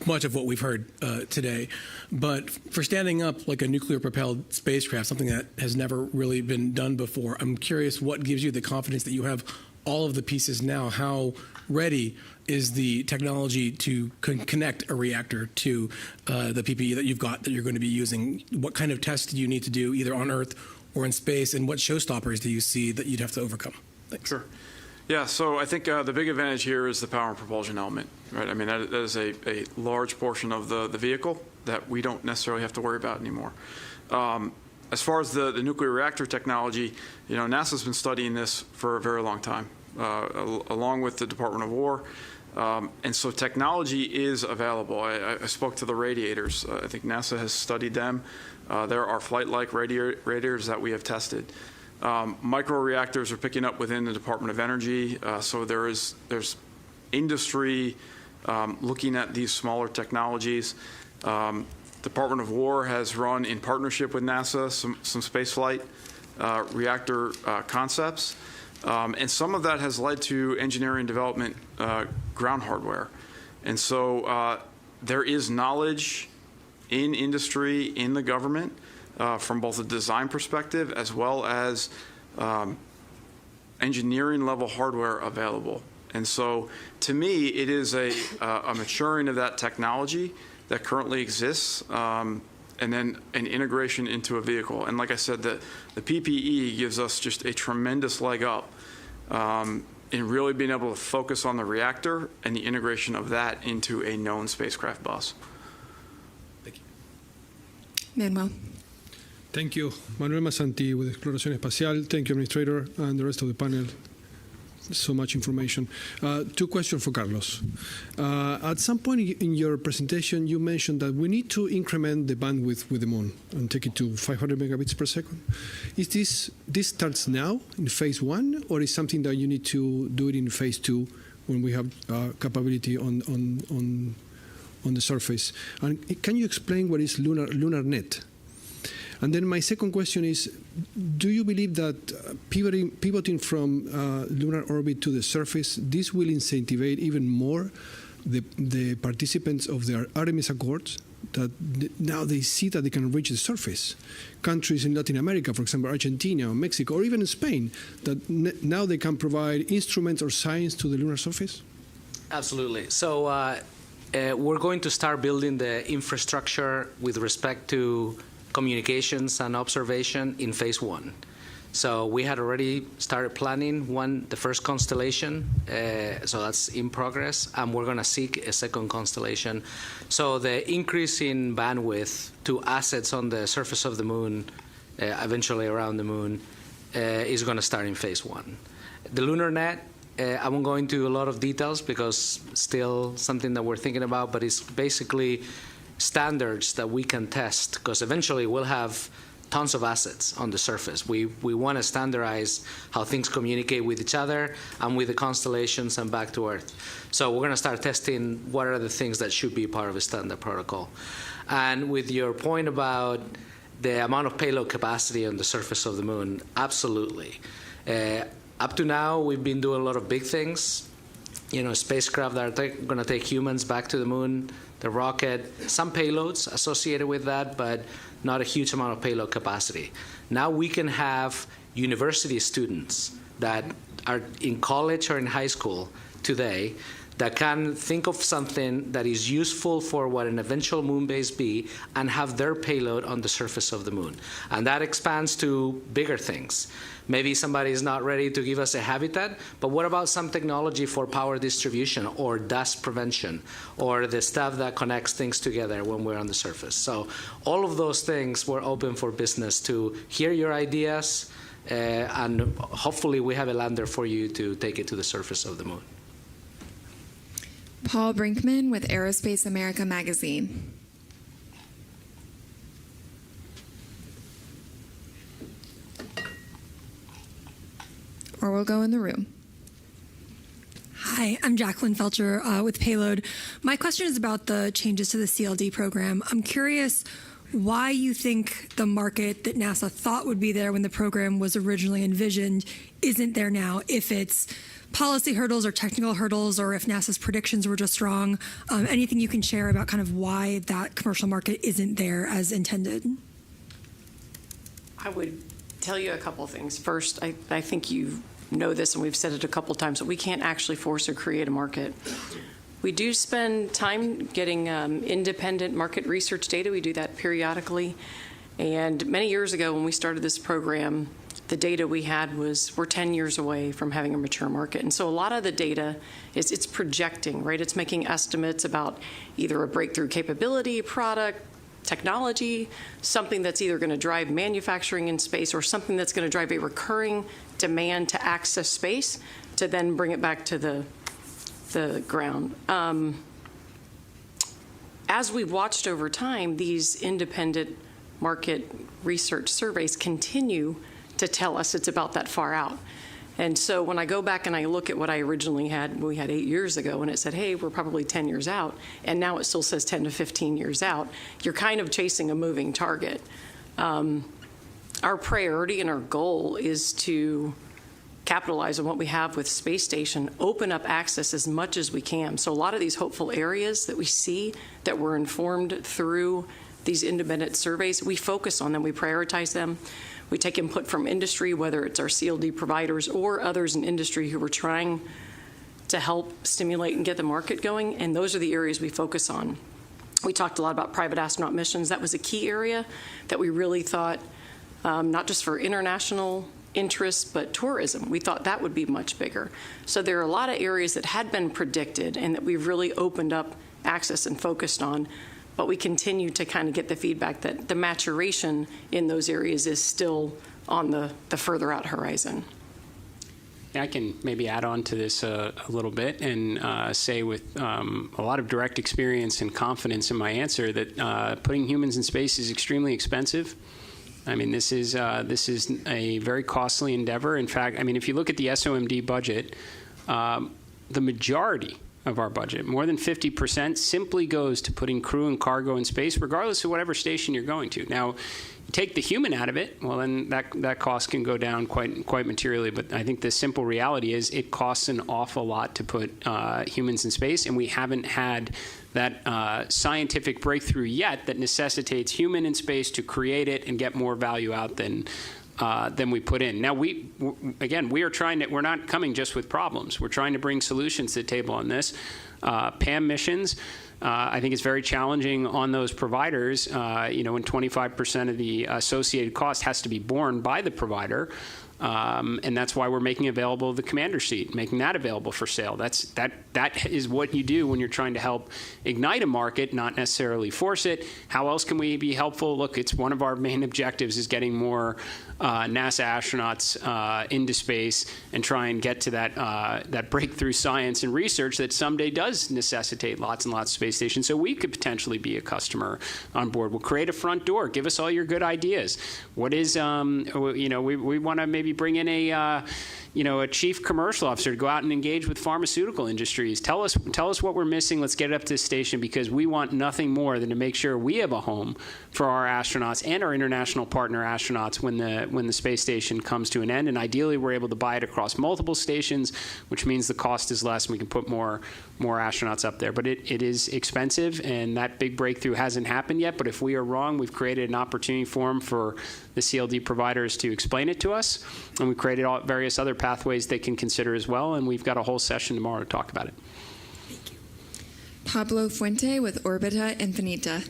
much of what we've heard today. But for standing up like a nuclear-propelled spacecraft, something that has never really been done before, I'm curious what gives you the confidence that you have all of the pieces now. How ready is the technology to connect a reactor to the PPE that you've got that you're going to be using? What kind of tests do you need to do either on Earth or in space, and what showstoppers do you see that you'd have to overcome? Thanks. Sure. Yeah, so I think the big advantage here is the power and propulsion element, right? I mean, that is a large portion of the vehicle that we don't necessarily have to worry about anymore. As far as the nuclear reactor technology, NASA's been studying this for a very long time, along with the Department of War. And so technology is available. I spoke to the radiators. I think NASA has studied them. There are flight-like radiators that we have tested. Microreactors are picking up within the Department of Energy, so there's industry looking at these smaller technologies. Department of War has run in partnership with NASA some spaceflight reactor concepts, and some of that has led to engineering development ground hardware. And so there is knowledge in industry, in the government, from both a design perspective as well as engineering level hardware available. And so to me, it is a maturing of that technology that currently exists, and then an integration into a vehicle. And like I said, the PPE gives us just a tremendous leg up in really being able to focus on the reactor and the integration of that into a known spacecraft bus. Thank you. Manuel. Thank you. Manuel Masanti with Exploración Espacial. Thank you, Administrator, and the rest of the panel. So much information. Two questions for Carlos. At some point in your presentation, you mentioned that we need to increment the bandwidth with the moon and take it to 500 megabits per second. Is this starts now in phase 1, or is something that you need to do it in phase 2 when we have capability on the surface? And can you explain what is lunar net? And then my second question is, do you believe that pivoting from lunar orbit to the surface, this will incentivize even more the participants of the Artemis Accords, that now they see that they can reach the surface? Countries in Latin America, for example, Argentina or Mexico, or even Spain, that now they can provide instruments or science to the lunar surface? Absolutely. So we're going to start building the infrastructure with respect to communications and observation in phase 1. So we had already started planning the first constellation, so that's in progress, and we're going to seek a second constellation. So the increase in bandwidth to assets on the surface of the moon, eventually around the moon, is going to start in phase 1. The lunar net, I won't go into a lot of details because still something that we're thinking about, but it's basically standards that we can test, because eventually we'll have tons of assets on the surface. We want to standardize how things communicate with each other and with the constellations and back to Earth. So we're going to start testing what are the things that should be part of a standard protocol. And with your point about the amount of payload capacity on the surface of the moon, absolutely. Up to now, we've been doing a lot of big things. Spacecraft that are going to take humans back to the moon, the rocket, some payloads associated with that, but not a huge amount of payload capacity. Now we can have university students that are in college or in high school today that can think of something that is useful for what an eventual moon base be and have their payload on the surface of the moon. And that expands to bigger things. Maybe somebody is not ready to give us a habitat, but what about some technology for power distribution or dust prevention or the stuff that connects things together when we're on the surface? So all of those things, we're open for business to hear your ideas, and hopefully we have a lander for you to take it to the surface of the moon. Paul Brinkman with Aerospace America magazine. Or we'll go in the room. Hi, I'm Jacqueline Felcher with Payload. My question is about the changes to the CLD program. I'm curious why you think the market that NASA thought would be there when the program was originally envisioned isn't there now, if it's policy hurdles or technical hurdles, or if NASA's predictions were just wrong. Anything you can share about kind of why that commercial market isn't there as intended? I would tell you a couple of things. First, I think you know this, and we've said it a couple of times, but we can't actually force or create a market. We do spend time getting independent market research data. We do that periodically. And many years ago when we started this program, the data we had was we're 10 years away from having a mature market. And so a lot of the data is it's projecting, right? It's making estimates about either a breakthrough capability, product, technology, something that's either going to drive manufacturing in space or something that's going to drive a recurring demand to access space to then bring it back to the ground. As we've watched over time, these independent market research surveys continue to tell us it's about that far out. And so when I go back and I look at what I originally had, we had 8 years ago, and it said, hey, we're probably 10 years out, and now it still says 10 to 15 years out, you're kind of chasing a moving target. Our priority and our goal is to capitalize on what we have with Space Station, open up access as much as we can. So a lot of these hopeful areas that we see that were informed through these independent surveys, we focus on them, we prioritize them. We take input from industry, whether it's our CLD providers or others in industry who are trying to help stimulate and get the market going, and those are the areas we focus on. We talked a lot about private astronaut missions. That was a key area that we really thought, not just for international interests, but tourism. We thought that would be much bigger. So there are a lot of areas that had been predicted and that we've really opened up access and focused on, but we continue to kind of get the feedback that the maturation in those areas is still on the further out horizon. I can maybe add on to this a little bit and say with a lot of direct experience and confidence in my answer that putting humans in space is extremely expensive. I mean, this is a very costly endeavor. In fact, I mean, if you look at the SOMD budget, the majority of our budget, more than 50%, simply goes to putting crew and cargo in space, regardless of whatever station you're going to. Now, you take the human out of it, well, then that cost can go down quite materially. But I think the simple reality is it costs an awful lot to put humans in space, and we haven't had that scientific breakthrough yet that necessitates human in space to create it and get more value out than we put in. Now, we are trying to, we're not coming just with problems. We're trying to bring solutions to the table on this. PAM missions, I think it's very challenging on those providers, when 25% of the associated cost has to be borne by the provider. And that's why we're making available the commander seat, making that available for sale. That is what you do when you're trying to help ignite a market, not necessarily force it. How else can we be helpful? Look, it's one of our main objectives is getting more NASA astronauts into space and try and get to that breakthrough science and research that someday does necessitate lots and lots of space stations. So we could potentially be a customer on board. We'll create a front door. Give us all your good ideas. What is, we want to maybe bring in a chief commercial officer to go out and engage with pharmaceutical industries. Tell us what we're missing. Let's get it up to the station, because we want nothing more than to make sure we have a home for our astronauts and our international partner astronauts when the space station comes to an end. And ideally, we're able to buy it across multiple stations, which means the cost is less and we can put more astronauts up there. But it is expensive, and that big breakthrough hasn't happened yet. But if we are wrong, we've created an opportunity forum for the CLD providers to explain it to us, and we've created various other pathways they can consider as well, and we've got a whole session tomorrow to talk about it. Thank you. Pablo Fuente with Orbita Infinita.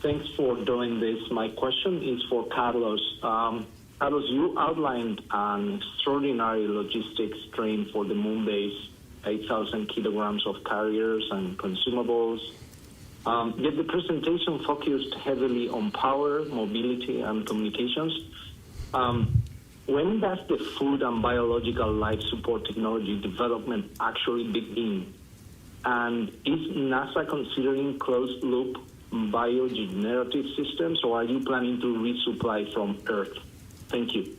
Thanks for doing this. My question is for Carlos. Carlos, you outlined an extraordinary logistics strain for the moon base, 8,000 kilograms of carriers and consumables. Yet the presentation focused heavily on power, mobility, and communications. When does the food and biological life support technology development actually begin? And is NASA considering closed-loop biogenerative systems, or are you planning to resupply from Earth? Thank you.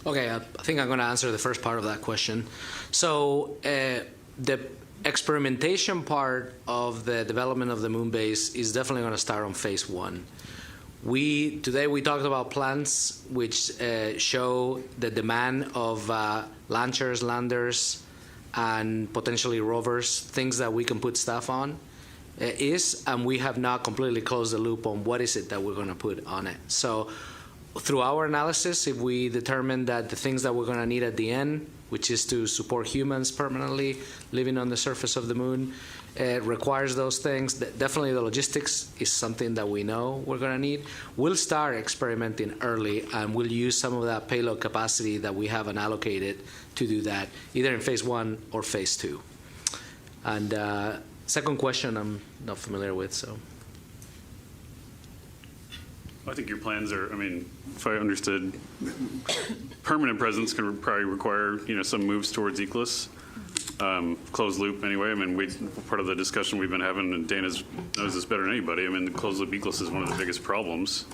Okay, I think I'm going to answer the first part of that question. So the experimentation part of the development of the moon base is definitely going to start on phase 1. Today we talked about plans which show the demand of launchers, landers, and potentially rovers, things that we can put stuff on, and we have not completely closed the loop on what is it that we're going to put on it. So through our analysis, if we determine that the things that we're going to need at the end, which is to support humans permanently living on the surface of the moon, requires those things, definitely the logistics is something that we know we're going to need. We'll start experimenting early, and we'll use some of that payload capacity that we haven't allocated to do that, either in phase 1 or phase 2. And second question I'm not familiar with, so. I think your plans are, if I understood, permanent presence can probably require, some moves towards ECLS, closed loop anyway. Part of the discussion we've been having, and Dana knows this better than anybody, the closed loop ECLS is one of the biggest problems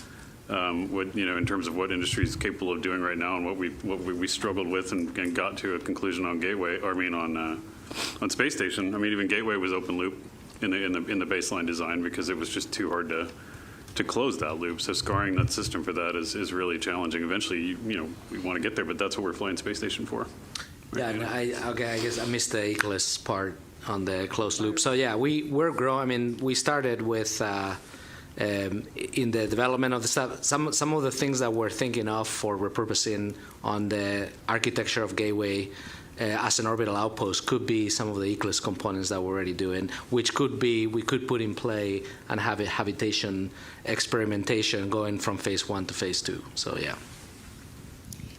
what, in terms of what industry is capable of doing right now and what we struggled with and got to a conclusion on Gateway, on Space Station. I mean, even Gateway was open loop in the baseline design because it was just too hard to close that loop. So scarring that system for that is really challenging. Eventually, we want to get there, but that's what we're flying Space Station for. Yeah, and I guess I missed the ECLS part on the closed loop. So yeah, we're growing. I mean, we started with in the development of the stuff. Some of the things that we're thinking of for repurposing on the architecture of Gateway as an orbital outpost could be some of the ECLS components that we're already doing, which could be we could put in play and have a habitation experimentation going from phase 1 to phase 2. So yeah.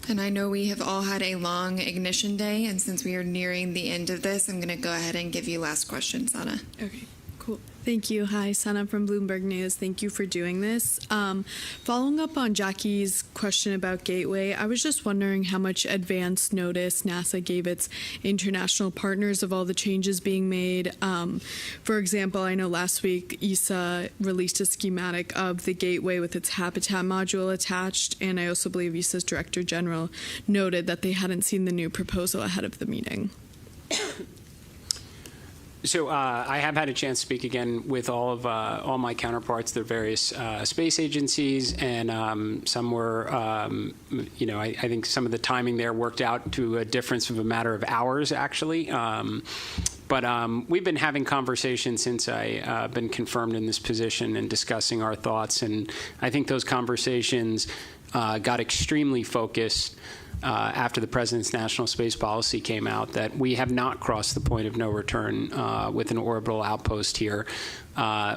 And I know we have all had a long ignition day, and since we are nearing the end of this, I'm going to go ahead and give you last question, Sana. Okay, cool. Thank you. Hi, Sana from Bloomberg News. Thank you for doing this. Following up on Jackie's question about Gateway, I was just wondering how much advance notice NASA gave its international partners of all the changes being made. For example, I know last week ESA released a schematic of the Gateway with its habitat module attached, and I also believe ESA's Director General noted that they hadn't seen the new proposal ahead of the meeting. So I have had a chance to speak again with all my counterparts, the various space agencies, and some were, I think some of the timing there worked out to a difference of a matter of hours, actually. But we've been having conversations since I've been confirmed in this position and discussing our thoughts, and I think those conversations got extremely focused after the President's National Space Policy came out, that we have not crossed the point of no return with an orbital outpost here.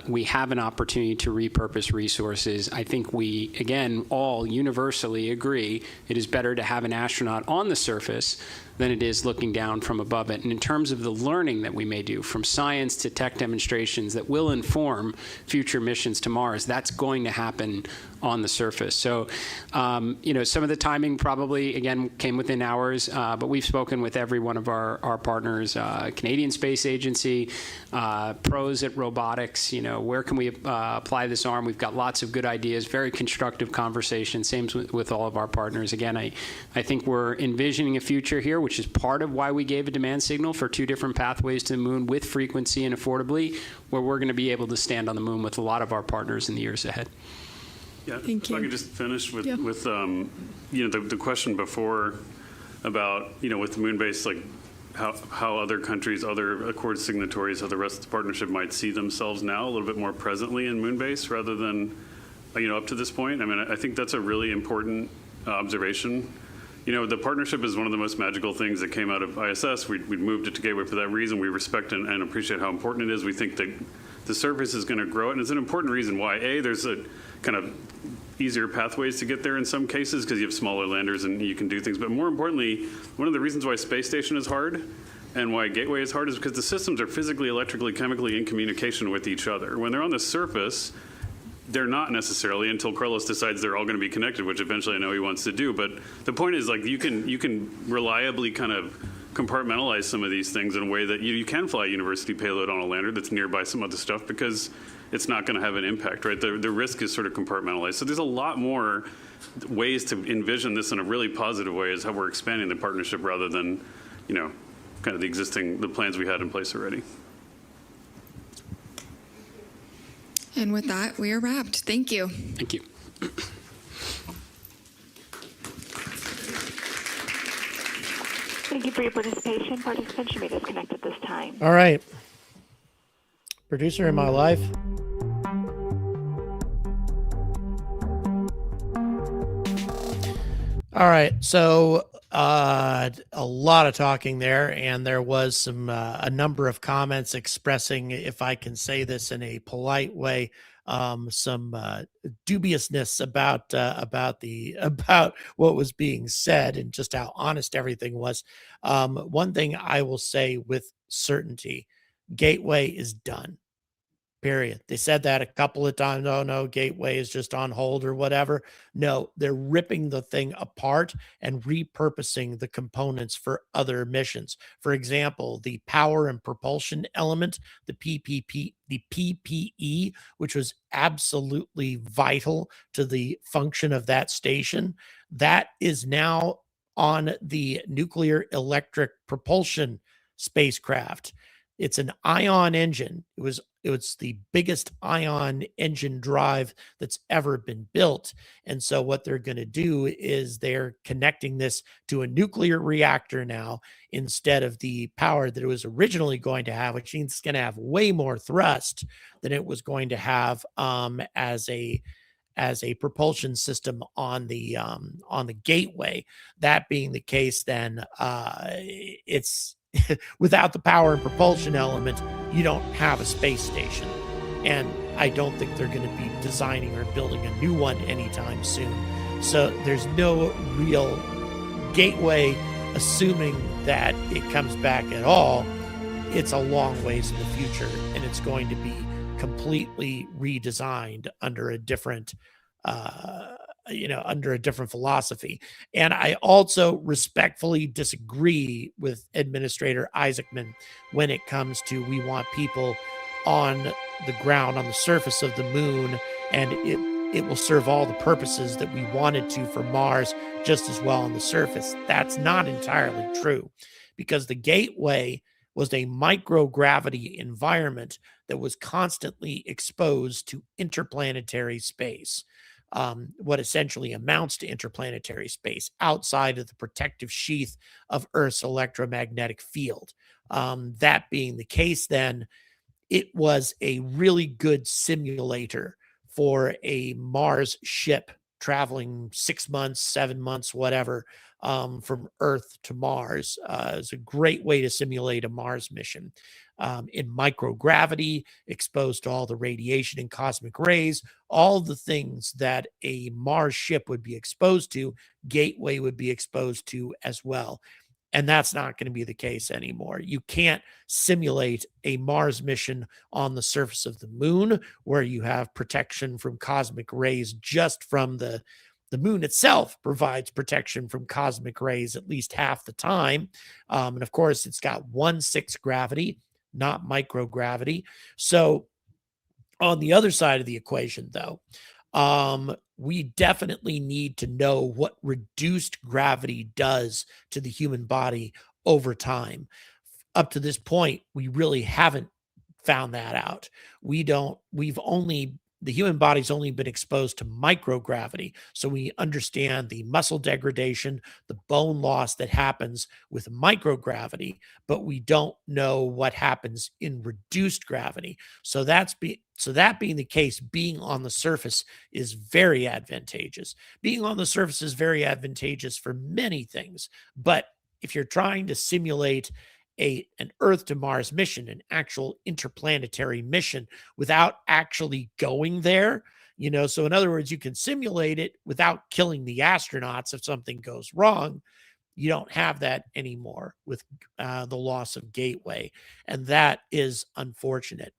We have an opportunity to repurpose resources. I think we, again, all universally agree it is better to have an astronaut on the surface than it is looking down from above it. And in terms of the learning that we may do, from science to tech demonstrations that will inform future missions to Mars, that's going to happen on the surface. So, some of the timing probably, again, came within hours, but we've spoken with every one of our partners, Canadian Space Agency, pros at robotics, where can we apply this arm? We've got lots of good ideas, very constructive conversation, same with all of our partners. Again, I think we're envisioning a future here, which is part of why we gave a demand signal for 2 different pathways to the moon with frequency and affordably, where we're going to be able to stand on the moon with a lot of our partners in the years ahead. Yeah, if I could just finish with the question before about, with the moon base, like how other countries, other Accord signatories, how the rest of the partnership might see themselves now a little bit more presently in moon base rather than, up to this point. I mean, I think that's a really important observation. The partnership is one of the most magical things that came out of ISS. We moved it to Gateway for that reason. We respect and appreciate how important it is. We think that the surface is going to grow, and it's an important reason why. There's a kind of easier pathways to get there in some cases because you have smaller landers and you can do things. But more importantly, one of the reasons why Space Station is hard and why Gateway is hard is because the systems are physically, electrically, chemically in communication with each other. When they're on the surface, they're not necessarily until Carlos decides they're all going to be connected, which eventually I know he wants to do. But the point is, like, you can reliably kind of compartmentalize some of these things in a way that you can fly a university payload on a lander that's nearby some other stuff because it's not going to have an impact, right? The risk is sort of compartmentalized. So there's a lot more ways to envision this in a really positive way is how we're expanding the partnership rather than, kind of the plans we had in place already. And with that, we are wrapped. Thank you. Thank you. Thank you for your participation. Participants should be disconnected at this time. All right. Producer in my life. All right. So a lot of talking there, and there was some a number of comments expressing, if I can say this in a polite way, some dubiousness about what was being said and just how honest everything was. One thing I will say with certainty: Gateway is done. period. They said that a couple of times. Oh, no, Gateway is just on hold or whatever. No, they're ripping the thing apart and repurposing the components for other missions. For example, the power and propulsion element, the PPE, which was absolutely vital to the function of that station, that is now on the nuclear electric propulsion spacecraft. It's an ion engine. It was the biggest ion engine drive that's ever been built. And so what they're going to do is they're connecting this to a nuclear reactor now instead of the power that it was originally going to have, which means it's going to have way more thrust than it was going to have as a propulsion system on the Gateway. That being the case, then it's without the power and propulsion element, you don't have a space station. And I don't think they're going to be designing or building a new one anytime soon. So there's no real Gateway, assuming that it comes back at all. It's a long ways in the future, and it's going to be completely redesigned under a different under a different philosophy. And I also respectfully disagree with Administrator Isaacman when it comes to we want people on the ground, on the surface of the moon, and it will serve all the purposes that we wanted to for Mars just as well on the surface. That's not entirely true, because the Gateway was a microgravity environment that was constantly exposed to interplanetary space. What essentially amounts to interplanetary space outside of the protective sheath of Earth's electromagnetic field. That being the case, then, it was a really good simulator for a Mars ship traveling 6 months, 7 months, whatever, from Earth to Mars. It's a great way to simulate a Mars mission. In microgravity, exposed to all the radiation and cosmic rays, all the things that a Mars ship would be exposed to, Gateway would be exposed to as well. And that's not going to be the case anymore. You can't simulate a Mars mission on the surface of the moon where you have protection from cosmic rays just from the moon itself provides protection from cosmic rays at least half the time. And of course, it's got 1/6 gravity, not microgravity. So on the other side of the equation, though, we definitely need to know what reduced gravity does to the human body over time. Up to this point, we really haven't found that out. The human body's only been exposed to microgravity. So we understand the muscle degradation, the bone loss that happens with microgravity, but we don't know what happens in reduced gravity. So that being the case, being on the surface is very advantageous. Being on the surface is very advantageous for many things. But if you're trying to simulate an Earth to Mars mission, an actual interplanetary mission, without actually going there, so in other words, you can simulate it without killing the astronauts if something goes wrong. You don't have that anymore with the loss of Gateway, and that is unfortunate.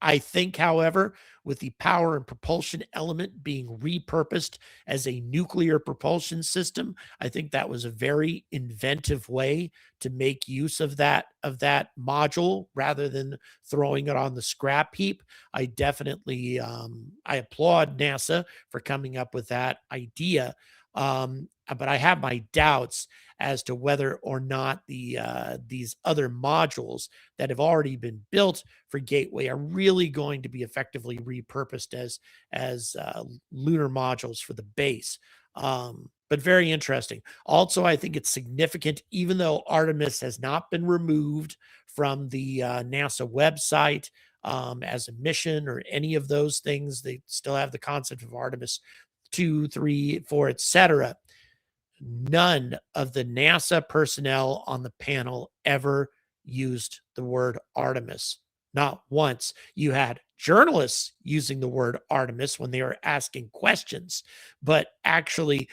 I think, however, with the power and propulsion element being repurposed as a nuclear propulsion system, I think that was a very inventive way to make use of that module rather than throwing it on the scrap heap. I definitely I applaud NASA for coming up with that idea. But I have my doubts as to whether or not these other modules that have already been built for Gateway are really going to be effectively repurposed as lunar modules for the base. But very interesting. Also, I think it's significant, even though Artemis has not been removed from the NASA website as a mission or any of those things. They still have the concept of Artemis 2, 3, 4, etc. None of the NASA personnel on the panel ever used the word Artemis. Not once. You had journalists using the word Artemis when they were asking questions, but actually,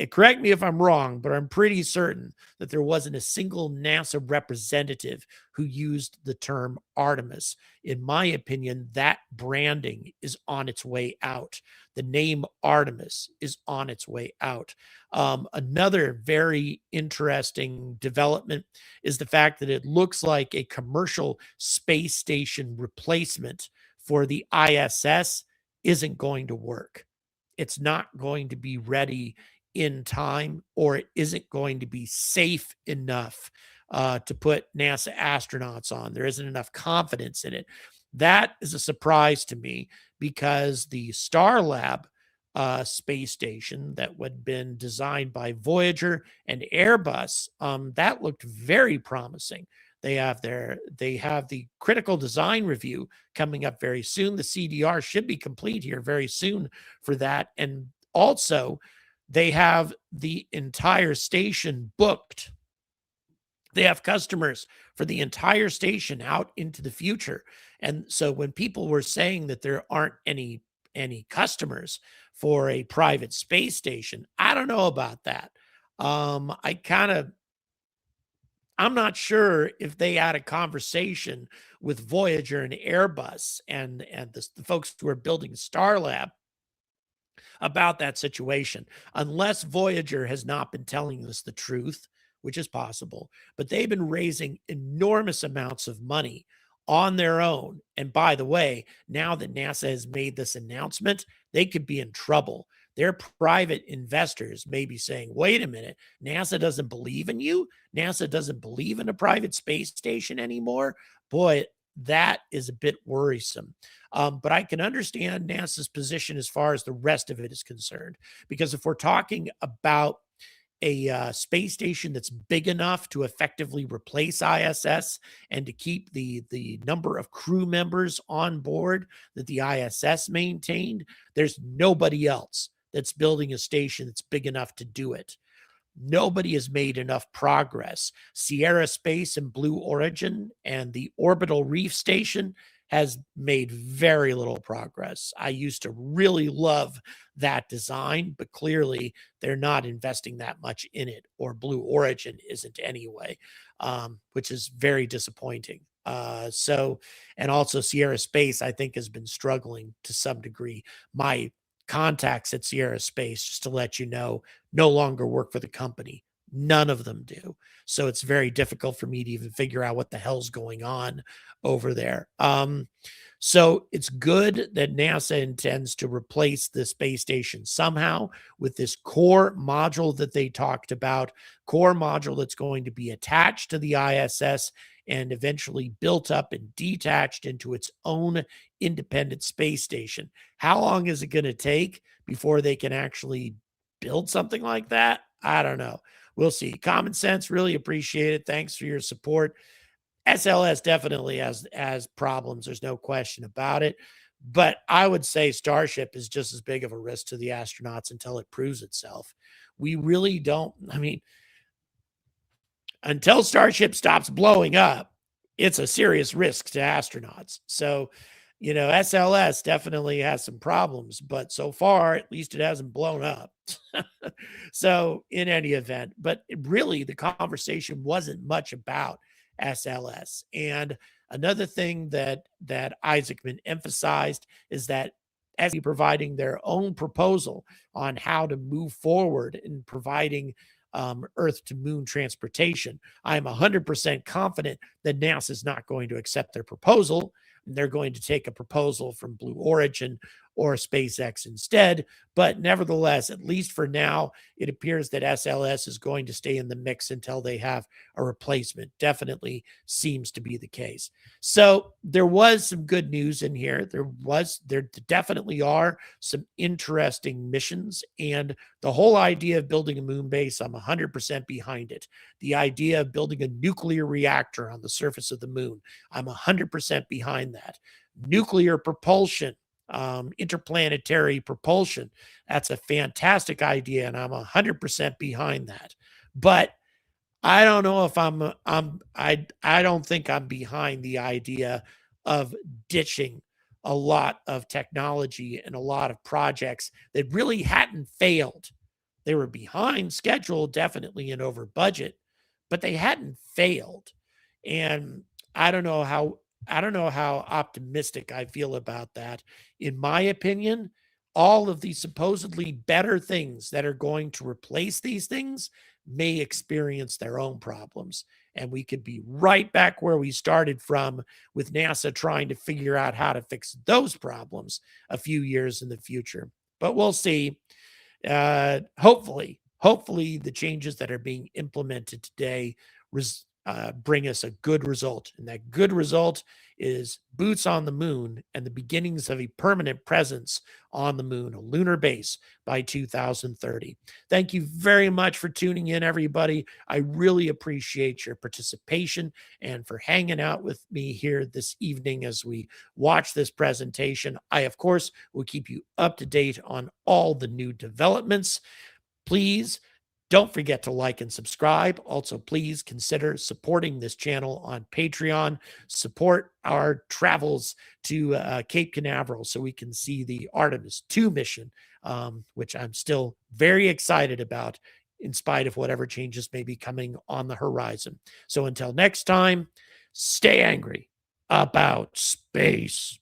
correct me if I'm wrong, but I'm pretty certain that there wasn't a single NASA representative who used the term Artemis. In my opinion, that branding is on its way out. The name Artemis is on its way out. Another very interesting development is the fact that it looks like a commercial space station replacement for the ISS isn't going to work. It's not going to be ready in time, or it isn't going to be safe enough to put NASA astronauts on. There isn't enough confidence in it. That is a surprise to me, because the Starlab space station that had been designed by Voyager and Airbus, that looked very promising. They have the critical design review coming up very soon. The CDR should be complete here very soon for that. And also, they have the entire station booked. They have customers for the entire station out into the future. And so when people were saying that there aren't any customers for a private space station, I don't know about that. I'm not sure if they had a conversation with Voyager and Airbus and the folks who are building Starlab about that situation, unless Voyager has not been telling us the truth, which is possible. But they've been raising enormous amounts of money on their own. And by the way, now that NASA has made this announcement, they could be in trouble. Their private investors may be saying, wait a minute, NASA doesn't believe in you? NASA doesn't believe in a private space station anymore? Boy, that is a bit worrisome. But I can understand NASA's position as far as the rest of it is concerned, because if we're talking about a space station that's big enough to effectively replace ISS and to keep the number of crew members on board that the ISS maintained, there's nobody else that's building a station that's big enough to do it. Nobody has made enough progress. Sierra Space and Blue Origin and the Orbital Reef Station has made very little progress. I used to really love that design, but clearly they're not investing that much in it, or Blue Origin isn't anyway, which is very disappointing. And also Sierra Space, I think, has been struggling to some degree. My contacts at Sierra Space, just to let you know, no longer work for the company. None of them do. So it's very difficult for me to even figure out what the hell's going on over there. So it's good that NASA intends to replace the space station somehow with this core module that they talked about, core module that's going to be attached to the ISS and eventually built up and detached into its own independent space station. How long is it going to take before they can actually build something like that? I don't know. We'll see. Common Sense, really appreciate it. Thanks for your support. SLS definitely has problems. There's no question about it. But I would say Starship is just as big of a risk to the astronauts until it proves itself. We really don't, until Starship stops blowing up, it's a serious risk to astronauts. So, SLS definitely has some problems, but so far, at least it hasn't blown up. So in any event, but really the conversation wasn't much about SLS. And another thing that Isaacman emphasized is that as providing their own proposal on how to move forward in providing Earth to moon transportation, I'm 100% confident that NASA is not going to accept their proposal. They're going to take a proposal from Blue Origin or SpaceX instead. But nevertheless, at least for now, it appears that SLS is going to stay in the mix until they have a replacement. Definitely seems to be the case. So there was some good news in here. There definitely are some interesting missions. And the whole idea of building a moon base, I'm 100% behind it. The idea of building a nuclear reactor on the surface of the moon, I'm 100% behind that. Nuclear propulsion, interplanetary propulsion, that's a fantastic idea, and I'm 100% behind that. But I don't know if I don't think I'm behind the idea of ditching a lot of technology and a lot of projects that really hadn't failed, They were behind schedule, definitely, and over budget, but they hadn't failed. And I don't know how optimistic I feel about that. In my opinion, all of these supposedly better things that are going to replace these things may experience their own problems. And we could be right back where we started from, with NASA trying to figure out how to fix those problems a few years in the future. But we'll see. Hopefully the changes that are being implemented today bring us a good result. And that good result is boots on the moon and the beginnings of a permanent presence on the moon, a lunar base, by 2030. Thank you very much for tuning in, everybody. I really appreciate your participation and for hanging out with me here this evening as we watch this presentation. I, of course, will keep you up to date on all the new developments. Please don't forget to like and subscribe. Also, please consider supporting this channel on Patreon. Support our travels to Cape Canaveral so we can see the Artemis 2 mission, which I'm still very excited about, in spite of whatever changes may be coming on the horizon. So until next time, stay angry about space.